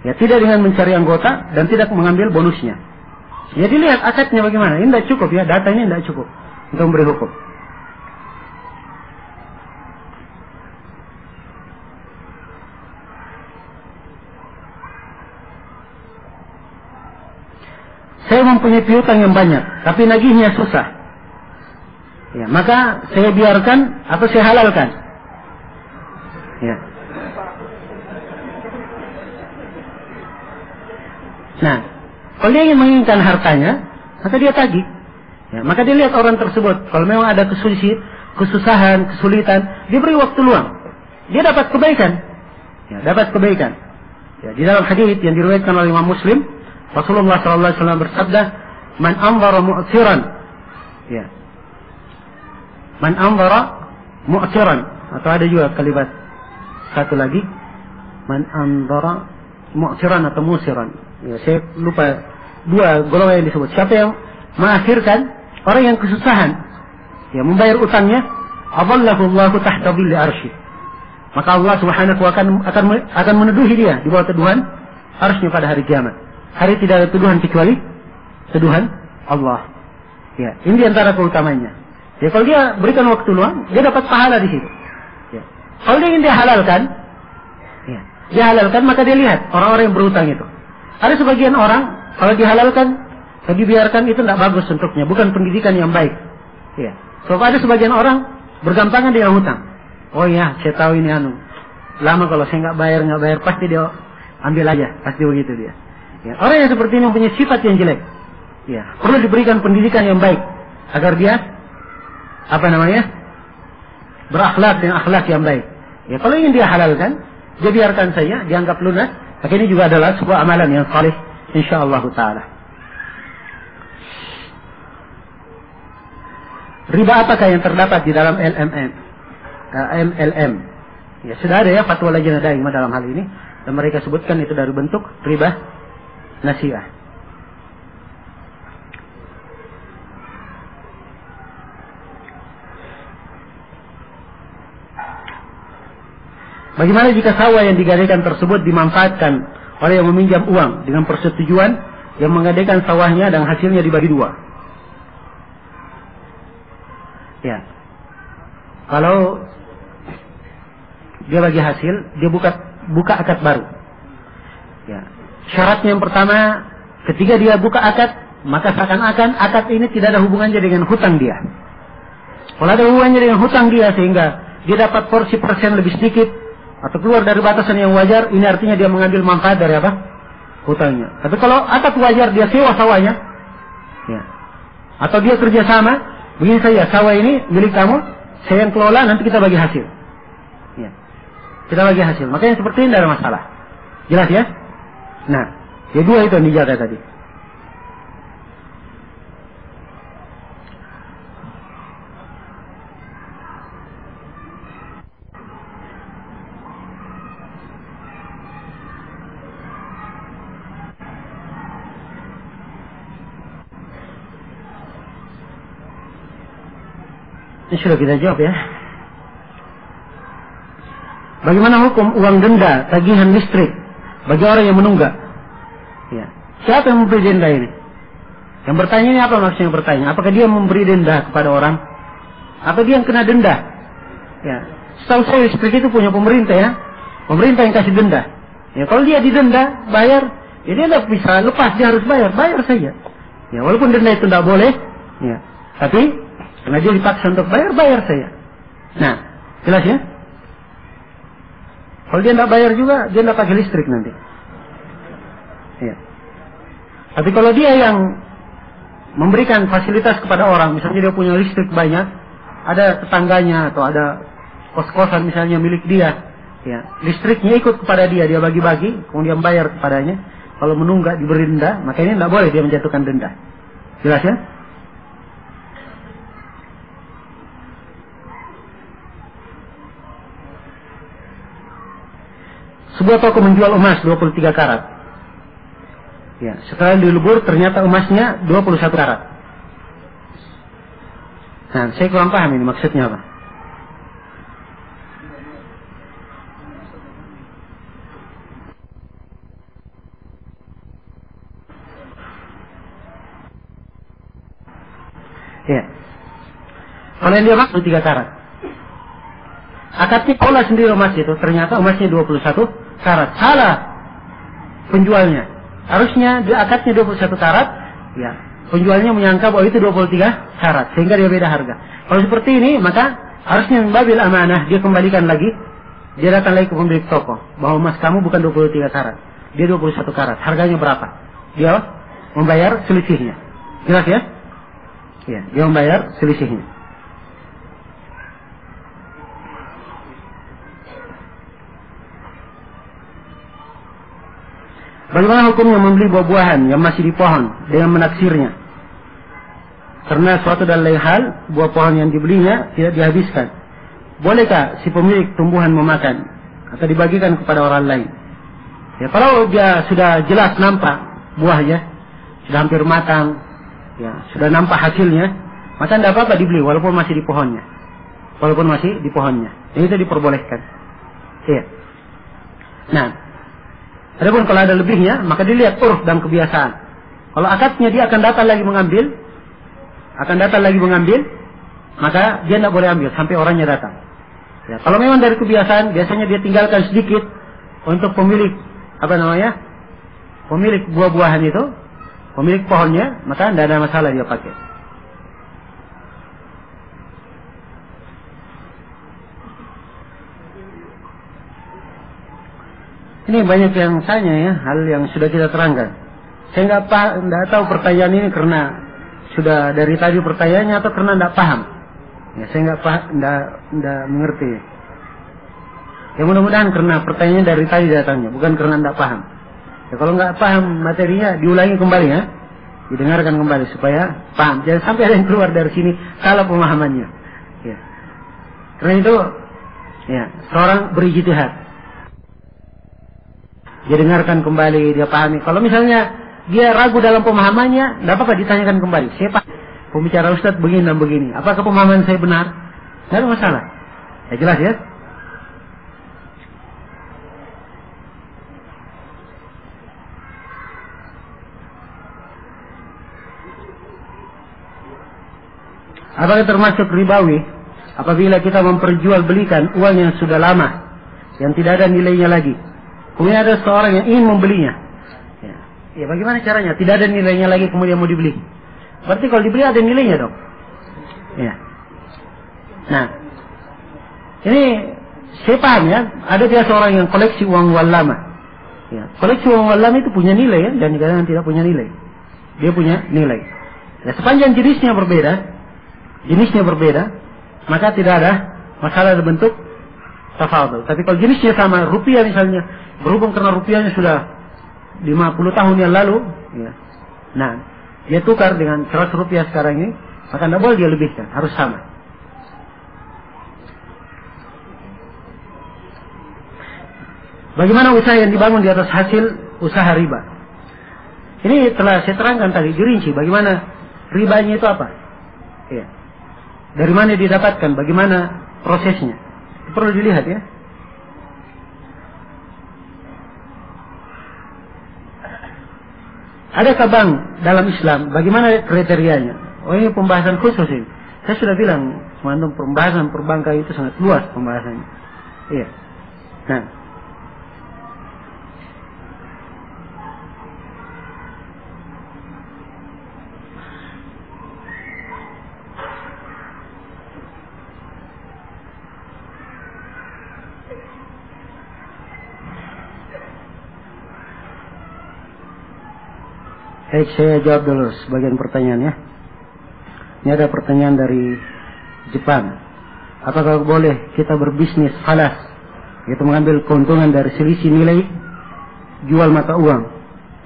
Ya, tidak dengan mencari anggota dan tidak mengambil bonusnya. Ya, dilihat akadnya bagaimana. Ini tidak cukup ya, data ini tidak cukup untuk memberi hukum. Saya mempunyai piutang yang banyak, tapi nagihnya susah. Ya, maka saya biarkan atau saya halalkan. Ya. Nah, kalau dia ingin menginginkan hartanya, maka dia tagih. Ya, maka dia lihat orang tersebut. Kalau memang ada kesusahan, kesulitan, dia beri waktu luang. Dia dapat kebaikan. Ya, dapat kebaikan. Ya, di dalam hadits yang diriwayatkan oleh Imam Muslim, Rasulullah SAW bersabda, "Man anzara mu'siran." Ya. Man anzara mu'siran. Atau ada juga kalimat satu lagi, man anzara mu'siran atau musiran. Ya, saya lupa dua golongan yang disebut. Siapa yang mengakhirkan orang yang kesusahan, ya membayar utangnya, adallahu Allahu tahta dhilli arsy. Maka Allah Subhanahu akan meneduhi dia di bawah teduhan arsy pada hari kiamat. Hari tidak ada tuduhan kecuali tuduhan Allah. Ya, ini antara keutamanya. Ya, kalau dia berikan waktu luang, dia dapat pahala di situ. Ya. Kalau dia ingin dia halalkan, ya, dia halalkan, maka dia lihat orang-orang yang berhutang itu. Ada sebagian orang kalau dihalalkan, kalau dibiarkan itu tidak bagus untuknya, bukan pendidikan yang baik. Ya. So, ada sebagian orang bergampangan dengan hutang. Oh ya, saya tahu ini lama kalau saya nggak bayar pasti dia ambil aja, pasti begitu dia. Ya, orang yang seperti ini mempunyai sifat yang jelek. Ya, perlu diberikan pendidikan yang baik agar dia berakhlak dengan akhlak yang baik. Ya, kalau ingin dia halalkan, dia biarkan saja, dianggap lunas. Maka ini juga adalah sebuah amalan yang saleh, insyaallah taala. Riba apakah yang terdapat di dalam MLM? Ya, sudah ada ya fatwa Lajnah Daimah dalam hal ini, dan mereka sebutkan itu dari bentuk riba nasiah. Bagaimana jika sawah yang digadaikan tersebut dimanfaatkan oleh yang meminjam uang dengan persetujuan yang menggadaikan sawahnya dan hasilnya dibagi dua? Ya, kalau dia bagi hasil, dia buka akad baru. Ya, syaratnya yang pertama, ketika dia buka akad, maka seakan-akan akad ini tidak ada hubungannya dengan hutang dia. Kalau ada hubungannya dengan hutang dia sehingga dia dapat porsi persen lebih sedikit atau keluar dari batasan yang wajar, ini artinya dia mengambil manfaat dari apa? Hutangnya. Tapi kalau akad wajar, dia sewa sawahnya, ya, atau dia kerjasama, begini saja, sawah ini milik kamu, saya yang kelola, nanti kita bagi hasil. Ya, kita bagi hasil. Makanya seperti ini tidak ada masalah. Jelas ya? Nah, ya dua itu yang dijaga tadi. Ini sudah kita jawab ya. Bagaimana hukum uang denda tagihan listrik bagi orang yang menunggak? Ya. Siapa yang memberi denda ini? Yang bertanya ini apa maksudnya bertanya? Apakah dia memberi denda kepada orang? Atau dia yang kena denda? Ya. Setahu saya listrik itu punya pemerintah ya. Pemerintah yang kasih denda. Ya, kalau dia didenda, bayar, ya dia tidak bisa lepas, dia harus bayar saja. Ya, walaupun denda itu tidak boleh, ya. Tapi karena dia dipaksa untuk bayar saja. Nah, jelas ya? Kalau dia tidak bayar juga, dia tidak pakai listrik nanti. Ya. Tapi kalau dia yang memberikan fasilitas kepada orang, misalnya dia punya listrik banyak, ada tetangganya atau ada kos-kosan misalnya milik dia, Ya, listriknya ikut kepada dia bagi-bagi, kemudian bayar kepadanya. Kalau menunggak diberi denda, maka ini tidak boleh dia menjatuhkan denda. Jelas ya? Sebuah toko menjual emas 23 karat. Ya, setelah dilebur ternyata emasnya 21 karat. Nah, saya kurang paham ini maksudnya apa. Ya. Kalau yang dia maksud 3 karat. Akadnya olah sendiri emas itu, ternyata emasnya 21 karat. Salah penjualnya. Harusnya di akadnya 21 karat, ya. Penjualnya menyangka bahwa itu 23 karat, sehingga dia beda harga. Kalau seperti ini, maka harusnya membabil amanah, dia kembalikan lagi. Dia datang lagi ke pemilik toko, bahwa emas kamu bukan 23 karat, dia 21 karat. Harganya berapa? Dia membayar selisihnya. Jelas ya? Ya, dia membayar selisihnya. Bagaimana hukumnya membeli buah-buahan yang masih di pohon dengan menaksirnya? Karena suatu dan lain hal, buah pohon yang dibelinya tidak dihabiskan. Bolehkah si pemilik tumbuhan memakan atau dibagikan kepada orang lain? Ya, kalau dia sudah jelas nampak buahnya, sudah hampir matang, ya, sudah nampak hasilnya, maka tidak apa-apa dibeli walaupun masih di pohonnya. Walaupun masih di pohonnya. Ini itu diperbolehkan. Iya. Nah, adapun kalau ada lebihnya, maka dilihat urf dan kebiasaan. Kalau akadnya dia akan datang lagi mengambil, maka dia tidak boleh ambil sampai orangnya datang. Ya, kalau memang dari kebiasaan, biasanya dia tinggalkan sedikit untuk pemilik pemilik buah-buahan itu, pemilik pohonnya, maka tidak ada masalah dia pakai. Ini banyak yang tanya ya, hal yang sudah kita terangkan. Saya nggak tahu pertanyaan ini karena sudah dari tadi pertanyaannya atau karena tidak paham. Ya, saya nggak mengerti. Ya mudah-mudahan karena pertanyaannya dari tadi datangnya, bukan karena tidak paham. Ya, kalau nggak paham materinya, diulangi kembali ya, didengarkan kembali supaya paham. Jangan sampai ada yang keluar dari sini salah pemahamannya. Ya. Karena itu, ya seorang berijtihad. Dia dengarkan kembali, dia pahami. Kalau misalnya dia ragu dalam pemahamannya, tidak apa-apa ditanyakan kembali. Siapa pembicara Ustaz begini dan begini? Apakah pemahaman saya benar? Tidak ada masalah. Ya jelas ya. Apakah termasuk ribawi apabila kita memperjualbelikan uang yang sudah lama, yang tidak ada nilainya lagi? Kemudian ada seorang yang ingin membelinya. Ya bagaimana caranya? Tidak ada nilainya lagi kemudian mau dibeli. Berarti kalau dibeli ada nilainya dong. Ya. Nah, ini saya paham ya. Ada biasa orang yang koleksi uang lama. Ya, koleksi uang lama itu punya nilai ya, dan kadang tidak punya nilai. Dia punya nilai. Ya, sepanjang jenisnya berbeda, maka tidak ada masalah dalam bentuk tafadhul. Tapi kalau jenisnya sama, rupiah misalnya, berhubung karena rupiahnya sudah 50 tahun yang lalu, ya. Nah, dia tukar dengan 100 rupiah sekarang ini, maka tidak boleh dia lebihkan, harus sama. Bagaimana usaha yang dibangun di atas hasil usaha riba? Ini telah saya terangkan tadi, dirinci bagaimana ribanya itu apa. Ya. Dari mana didapatkan, bagaimana prosesnya. Itu perlu dilihat ya. Adakah bank dalam Islam? Bagaimana kriterianya? Oh ini pembahasan khusus ini. Saya sudah bilang, teman-teman, pembahasan perbankan itu sangat luas pembahasannya. Iya. Nah. Baik, saya jawab dulu sebagian pertanyaannya. Ini ada pertanyaan dari Jepang. Apakah boleh kita berbisnis halas yaitu mengambil keuntungan dari selisih nilai jual mata uang.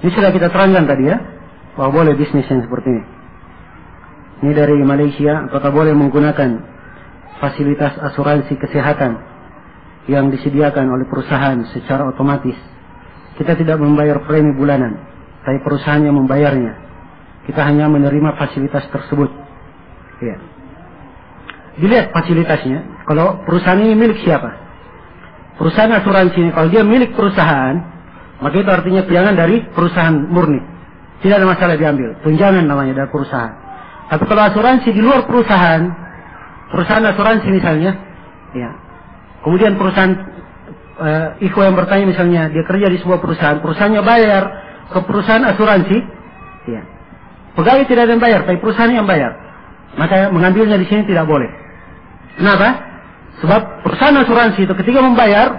Ini sudah kita terangkan tadi ya, bahwa boleh bisnis yang seperti ini. Ini dari Malaysia, apakah boleh menggunakan fasilitas asuransi kesehatan yang disediakan oleh perusahaan secara otomatis. Kita tidak membayar premi bulanan, tapi perusahaan yang membayarnya. Kita hanya menerima fasilitas tersebut. Ya. Dilihat fasilitasnya. Kalau perusahaan ini milik siapa? Perusahaan asuransi ini, kalau dia milik perusahaan, maka itu artinya pinjaman dari perusahaan murni. Tidak ada masalah diambil. Tunjangan namanya dari perusahaan. Tapi kalau asuransi di luar perusahaan asuransi misalnya, ya. Kemudian perusahaan Ikhwa yang bertanya misalnya, dia kerja di sebuah perusahaan, perusahaannya bayar ke perusahaan asuransi, ya. Pegawai tidak ada yang bayar, tapi perusahaan yang bayar. Maka mengambilnya di sini tidak boleh. Kenapa? Sebab perusahaan asuransi itu ketika membayar,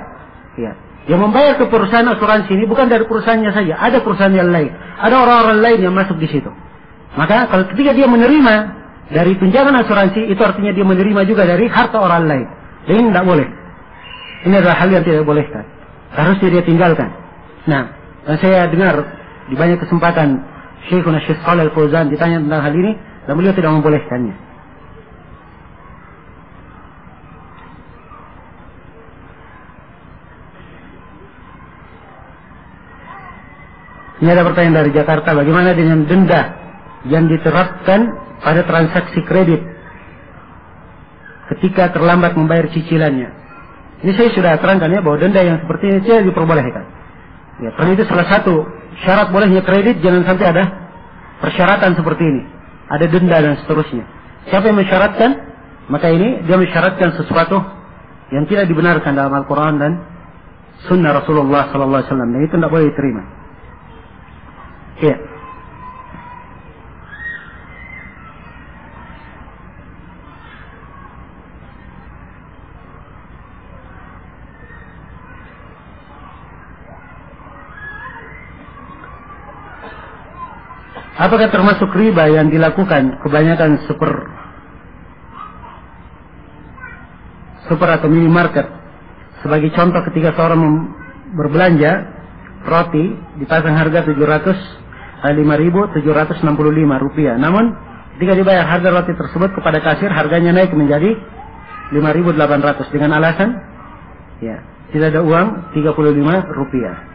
ya, yang membayar ke perusahaan asuransi ini bukan dari perusahaannya saja, ada perusahaan yang lain, ada orang-orang lain yang masuk di situ. Maka kalau ketika dia menerima dari tunjangan asuransi, itu artinya dia menerima juga dari harta orang lain. Ini tidak boleh. Ini adalah hal yang tidak bolehkan. Harusnya dia tinggalkan. Nah, dan saya dengar di banyak kesempatan Syekhuna Syekh Shalih Al-Fauzan ditanya tentang hal ini, dan beliau tidak membolehkannya. Ini ada pertanyaan dari Jakarta, bagaimana dengan denda yang diterapkan pada transaksi kredit ketika terlambat membayar cicilannya? Ini saya sudah terangkan ya, bahwa denda yang seperti ini tidak diperbolehkan. Ya, karena itu salah satu syarat bolehnya kredit, jangan sampai ada persyaratan seperti ini, ada denda dan seterusnya. Siapa yang mensyaratkan, maka ini dia mensyaratkan sesuatu yang tidak dibenarkan dalam Al-Quran dan Sunnah Rasulullah Sallallahu Alaihi Wasallam, dan itu tidak boleh diterima. Ya. Apakah termasuk riba yang dilakukan kebanyakan super atau minimarket? Sebagai contoh, ketika seorang berbelanja roti dipasang harga 5.765 rupiah. Namun ketika dibayar harga roti tersebut kepada kasir, harganya naik menjadi 5.800 dengan alasan ya tidak ada uang 35 rupiah.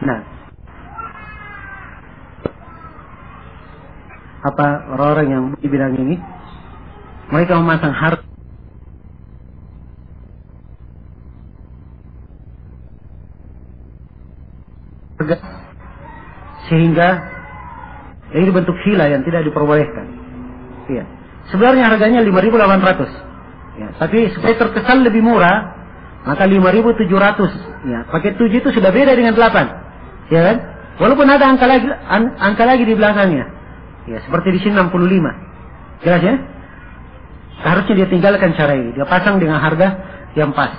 Nah, apa orang-orang yang di bidang ini, mereka memasang harga sehingga ini bentuk hila yang tidak diperbolehkan. Ya. Sebenarnya harganya 5.800. Ya, tapi supaya terkesan lebih murah, maka 5.700. Ya, pakai 7 itu sudah beda dengan 8. Ya kan? Walaupun ada angka lagi di belakangnya. Ya, seperti di sini 65. Jelas ya? Seharusnya dia tinggalkan cara ini. Dia pasang dengan harga yang pas.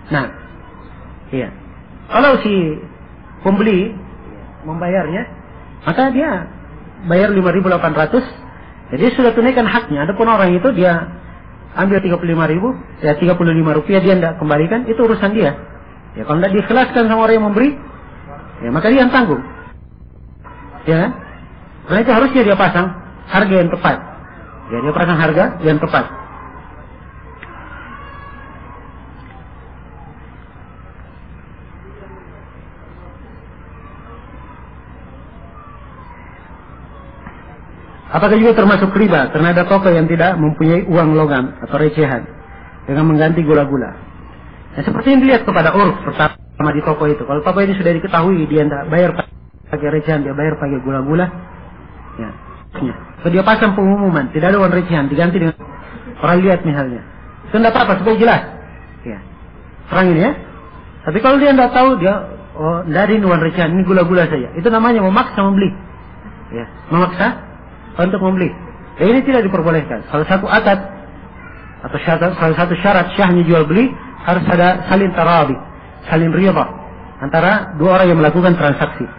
Nah, iya. Kalau si pembeli membayarnya, maka dia bayar 5.800. Jadi sudah tunaikan haknya. Adapun orang itu dia ambil 35.000, ya 35 rupiah dia tidak kembalikan, itu urusan dia. Ya, kalau tidak diikhlaskan sama orang yang memberi, ya maka dia yang tanggung. Ya kan? Karena itu harusnya dia pasang harga yang tepat. Ya, dia pasang harga yang tepat. Apakah juga termasuk riba karena ada toko yang tidak mempunyai uang logam atau recehan dengan mengganti gula-gula? Nah, seperti yang dilihat kepada uruf pertama di toko itu. Kalau toko ini sudah diketahui dia tidak bayar pakai recehan, dia bayar pakai gula-gula, ya. Kalau dia pasang pengumuman tidak ada uang recehan, diganti dengan orang lihat misalnya, itu tidak apa-apa supaya jelas. Ya, terang ini ya. Tapi kalau dia tidak tahu, dia tidak ada ini uang recehan, ini gula-gula saja. Itu namanya memaksa membeli. Ya, memaksa untuk membeli. Dan ini tidak diperbolehkan. Salah satu akad atau salah satu syarat syahnya jual beli harus ada salin tarabi, salin ridha antara dua orang yang melakukan transaksi.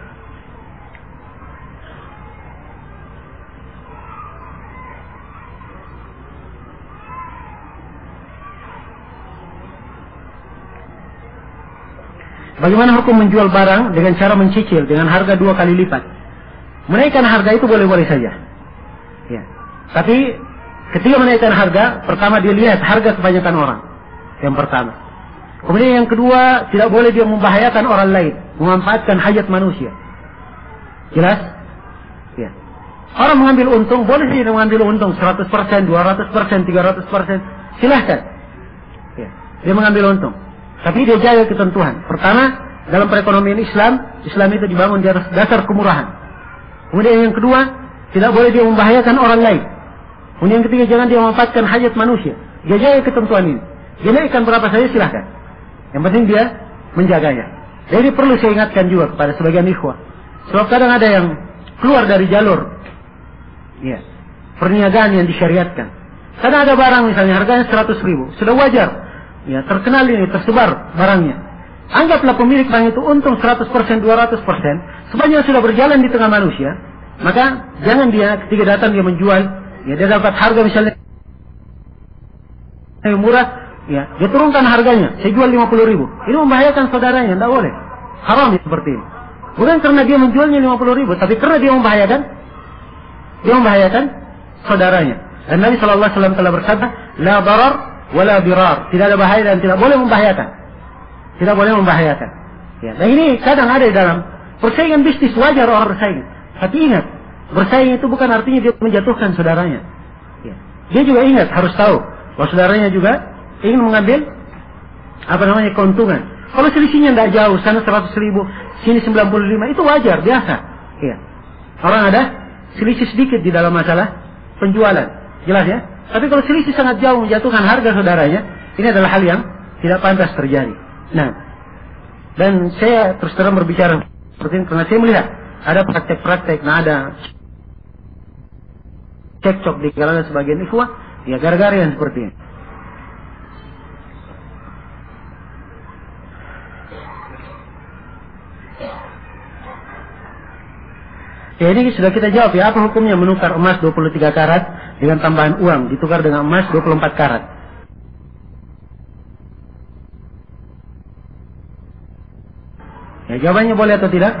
Bagaimana hukum menjual barang dengan cara mencicil dengan harga 2 kali lipat? Menaikkan harga itu boleh-boleh saja. Ya. Tapi ketika menaikkan harga, pertama dia lihat harga kebanyakan orang. Yang pertama. Kemudian yang kedua, tidak boleh dia membahayakan orang lain, memanfaatkan hajat manusia. Jelas? Ya. Orang mengambil untung, boleh sih mengambil untung 100%, 200%, 300%. Silahkan. Ya. Dia mengambil untung. Tapi dia jaga ketentuan. Pertama, dalam perekonomian Islam itu dibangun di atas dasar kemurahan. Kemudian yang kedua, tidak boleh dia membahayakan orang lain. Kemudian yang ketiga, jangan dia memanfaatkan hajat manusia. Dia jaga ketentuan ini. Dia naikkan berapa saja silahkan. Yang penting dia menjaganya. Jadi perlu saya ingatkan juga kepada sebagian ikhwah. Sebab kadang ada yang keluar dari jalur ya, perniagaan yang disyariatkan. Kadang ada barang misalnya harganya 100.000. Sudah wajar. Ya, terkenal ini, tersebar barangnya. Anggaplah pemilik barang itu untung 100%, 200%. Sepanjang sudah berjalan di tengah manusia, maka jangan dia ketika datang dia menjual, ya dia dapat harga misalnya yang murah, ya dia turunkan harganya, saya jual 50.000. Ini membahayakan saudaranya, tidak boleh. Haram seperti ini. Bukan karena dia menjualnya 50.000, tapi karena dia membahayakan saudaranya. Dan Nabi SAW telah bersabda, la darar wala birar. Tidak ada bahaya dan tidak boleh membahayakan. Tidak boleh membahayakan. Ya. Nah ini kadang ada di dalam persaingan bisnis, wajar orang bersaing. Tapi ingat, bersaing itu bukan artinya dia menjatuhkan saudaranya. Ya. Dia juga ingat, harus tahu bahwa saudaranya juga ingin mengambil keuntungan. Kalau selisihnya tidak jauh, sana 100.000, sini 95, itu wajar, biasa. Ya. Orang ada selisih sedikit di dalam masalah penjualan. Jelas ya? Tapi kalau selisih sangat jauh menjatuhkan harga saudaranya, ini adalah hal yang tidak pantas terjadi. Nah, dan saya terus terang berbicara seperti ini karena saya melihat ada praktek-praktek, ada cekcok di kalangan sebagian ikhwah, ya gara-gara yang seperti ini. Ya ini sudah kita jawab ya, apa hukumnya menukar emas 23 karat dengan tambahan uang ditukar dengan emas 24 karat? Ya jawabannya boleh atau tidak?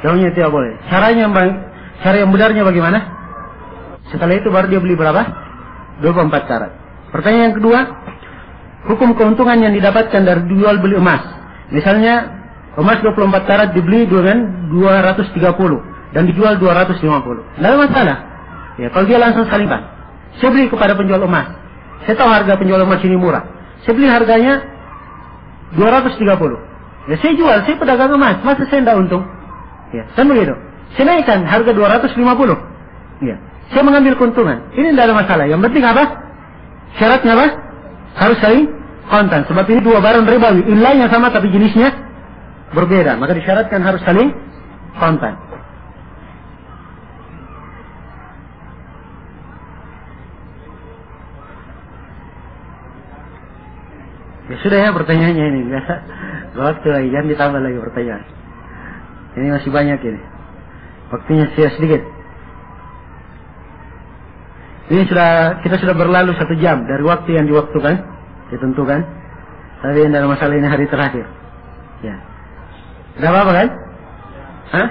Jawabannya tidak boleh. Cara yang benarnya bagaimana? Setelah itu baru dia beli berapa? 24 karat. Pertanyaan yang kedua, hukum keuntungan yang didapatkan dari jual beli emas. Misalnya emas 24 karat dibeli dengan 230 dan dijual 250. Tidak ada masalah. Ya, kalau dia langsung salingkan. Saya beli kepada penjual emas. Saya tahu harga penjual emas ini murah. Saya beli harganya 230. Ya saya jual, saya pedagang emas. Masa saya tidak untung? Ya, kan begitu. Saya naikkan harga 250. Ya, saya mengambil keuntungan. Ini tidak ada masalah. Yang penting apa? Syaratnya apa? Harus saling kontan. Sebab ini dua barang ribawi. Nilainya sama tapi jenisnya berbeda. Maka disyaratkan harus saling kontan. Ya sudah ya pertanyaannya ini. Biasa waktu lagi, jangan ditambah lagi pertanyaan. Ini masih banyak ini. Waktunya sedikit. Ini kita sudah berlalu 1 jam dari waktu yang diwaktukan, ditentukan. Tapi yang dalam masalah ini hari terakhir. Ya. Tidak apa-apa kan? Hah?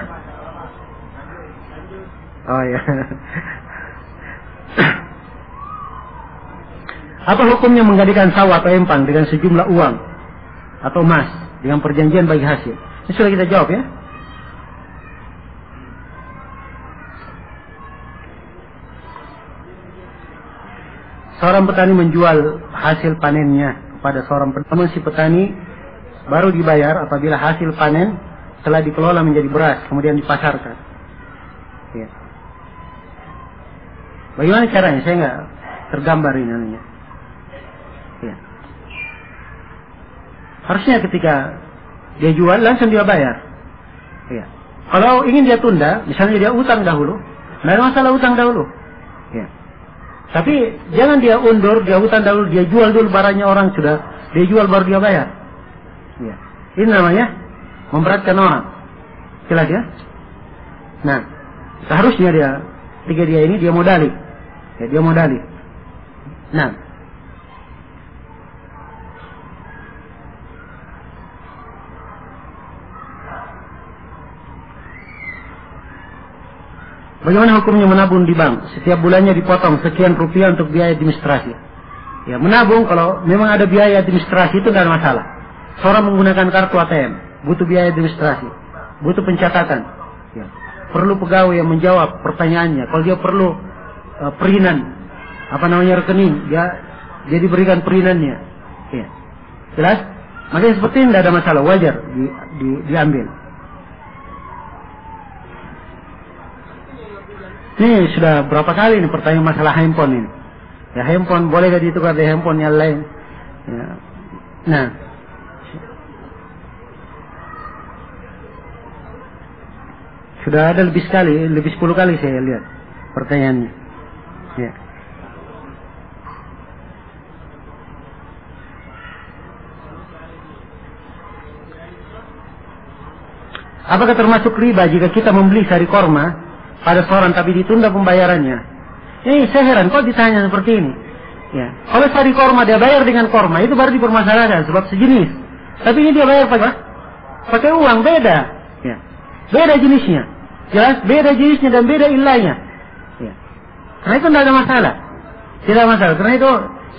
Oh ya. Apa hukumnya menggantikan sawah atau empang dengan sejumlah uang atau emas dengan perjanjian bagi hasil? Ini sudah kita jawab ya. Seorang petani menjual hasil panennya kepada seorang petani. Si petani baru dibayar apabila hasil panen telah dikelola menjadi beras kemudian dipasarkan. Ya. Bagaimana caranya? Saya nggak tergambar ini namanya. Ya. Harusnya ketika dia jual langsung dia bayar. Ya. Kalau ingin dia tunda, misalnya dia utang dahulu, tidak ada masalah utang dahulu. Ya. Tapi jangan dia undur, dia utang dahulu, dia jual dulu barangnya orang sudah, dia jual baru dia bayar. Ya. Ini namanya memberatkan orang. Jelas ya? Nah, seharusnya ketika dia ini dia modali. Ya, dia modali. Nah, Bagaimana hukumnya menabung di bank? Setiap bulannya dipotong sekian rupiah untuk biaya administrasi. Ya, menabung kalau memang ada biaya administrasi itu tidak ada masalah. Seorang menggunakan kartu ATM, butuh biaya administrasi, butuh pencatatan. Ya. Perlu pegawai yang menjawab pertanyaannya. Kalau dia perlu perinan, rekening, dia diberikan perinannya. Ya. Jelas? Makanya seperti ini tidak ada masalah, wajar diambil. Ini sudah berapa kali ini pertanyaan masalah handphone ini. Ya, handphone boleh gak ditukar dengan handphone yang lain? Ya. Nah, sudah ada lebih 10 kali saya lihat pertanyaannya. Ya. Apakah termasuk riba jika kita membeli sari korma pada seorang tapi ditunda pembayarannya? Ini saya heran kok ditanya seperti ini. Ya. Kalau sari korma dia bayar dengan korma itu baru dipermasalahkan sebab sejenis. Tapi ini dia bayar pakai uang, beda. Ya. Beda jenisnya. Jelas beda jenisnya dan beda ilahnya. Ya. Karena itu tidak ada masalah. Tidak masalah. Karena itu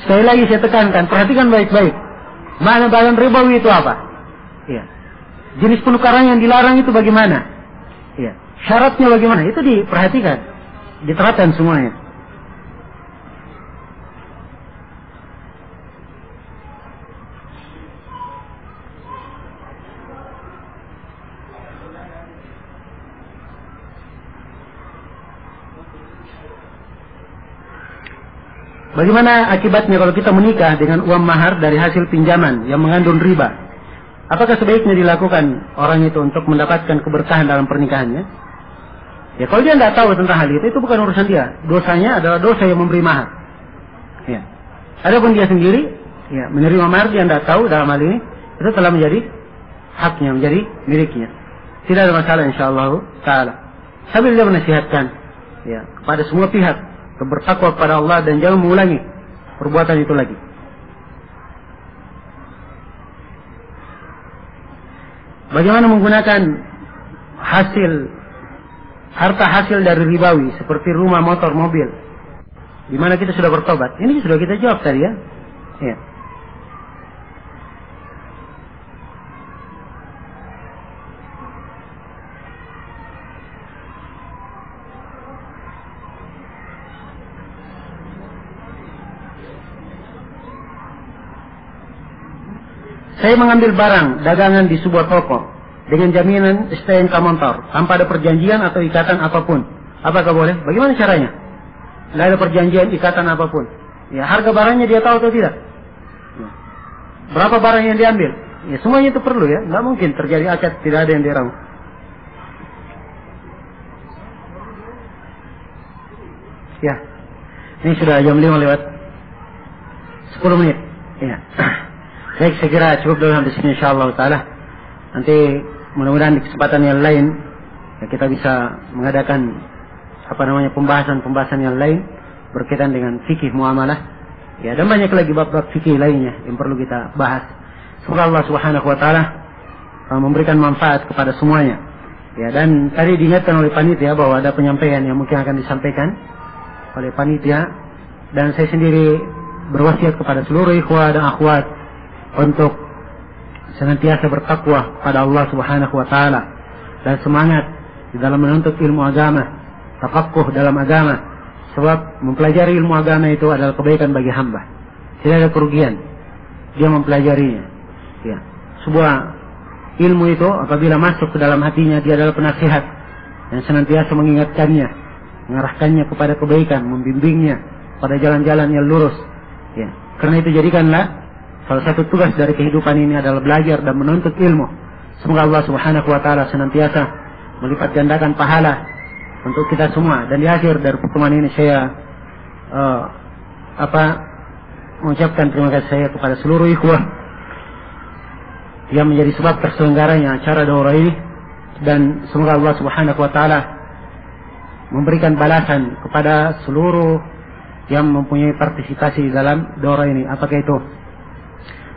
sekali lagi saya tekankan, perhatikan baik-baik. Mana bagian ribawi itu apa? Ya. Jenis penukaran yang dilarang itu bagaimana? Ya. Syaratnya bagaimana? Itu diperhatikan, diterapkan semuanya. Bagaimana akibatnya kalau kita menikah dengan uang mahar dari hasil pinjaman yang mengandung riba? Apakah sebaiknya dilakukan orang itu untuk mendapatkan keberkahan dalam pernikahannya? Ya, kalau dia tidak tahu tentang hal itu bukan urusan dia. Dosanya adalah dosa yang memberi mahar. Ya. Adapun dia sendiri, ya, menerima mahar dia tidak tahu dalam hal ini, itu telah menjadi haknya, menjadi miliknya. Tidak ada masalah insyaallah taala. Sambil dia menasihatkan, ya, kepada semua pihak bertakwa kepada Allah dan jangan mengulangi perbuatan itu lagi. Bagaimana menggunakan harta hasil dari ribawi seperti rumah, motor, mobil, di mana kita sudah bertobat? Ini sudah kita jawab tadi ya. Ya. Saya mengambil barang dagangan di sebuah toko dengan jaminan STNK motor tanpa ada perjanjian atau ikatan apapun. Apakah boleh? Bagaimana caranya? Tidak ada perjanjian, ikatan apapun. Ya, harga barangnya dia tahu atau tidak? Ya. Berapa barang yang diambil? Ya, semuanya itu perlu ya. Tidak mungkin terjadi akad tidak ada yang dirau. Ya. Ini sudah jam 5 lewat 10 menit. Ya. Baik, saya kira cukup dulu sampai sini insyaallah taala. Nanti mudah-mudahan di kesempatan yang lain ya, kita bisa mengadakan pembahasan yang lain berkaitan dengan fikih muamalah. Ya, dan banyak lagi bab-bab fikih lainnya yang perlu kita bahas. Semoga Allah Subhanahu wa taala memberikan manfaat kepada semuanya. Ya, dan tadi diingatkan oleh panitia bahwa ada penyampaian yang mungkin akan disampaikan oleh panitia, dan saya sendiri berwasiat kepada seluruh ikhwah dan akhwat untuk senantiasa bertakwa pada Allah Subhanahu wa taala dan semangat di dalam menuntut ilmu agama, tafaqquh dalam agama, sebab mempelajari ilmu agama itu adalah kebaikan bagi hamba. Tidak ada kerugian dia mempelajarinya. Ya. Sebuah ilmu itu apabila masuk ke dalam hatinya, dia adalah penasihat yang senantiasa mengingatkannya, mengarahkannya kepada kebaikan, membimbingnya pada jalan-jalan yang lurus. Ya. Karena itu jadikanlah salah satu tugas dari kehidupan ini adalah belajar dan menuntut ilmu. Semoga Allah Subhanahu wa taala senantiasa melipat gandakan pahala untuk kita semua. Dan di akhir dari pertemuan ini saya mengucapkan terima kasih saya kepada seluruh ikhwah yang menjadi sebab terselenggaranya acara daurah ini, dan semoga Allah Subhanahu wa taala memberikan balasan kepada seluruh yang mempunyai partisipasi dalam daurah ini, apakah itu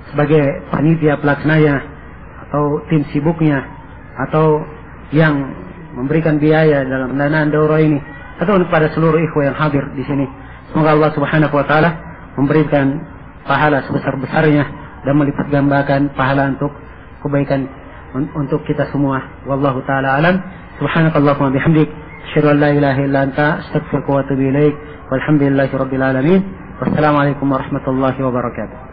sebagai panitia pelaksananya atau tim sibuknya atau yang memberikan biaya dalam pendanaan daurah ini. atau kepada seluruh ikhwah yang hadir di sini. Semoga Allah Subhanahu wa taala memberikan pahala sebesar-besarnya dan melipat gandakan pahala untuk kebaikan untuk kita semua. Wallahu taala alam. Subhanakallahumma bihamdik, asyhadu an la ilaha illa anta, astaghfiruka wa atubu ilaik. Walhamdulillahirabbil alamin. Wassalamualaikum warahmatullahi wabarakatuh.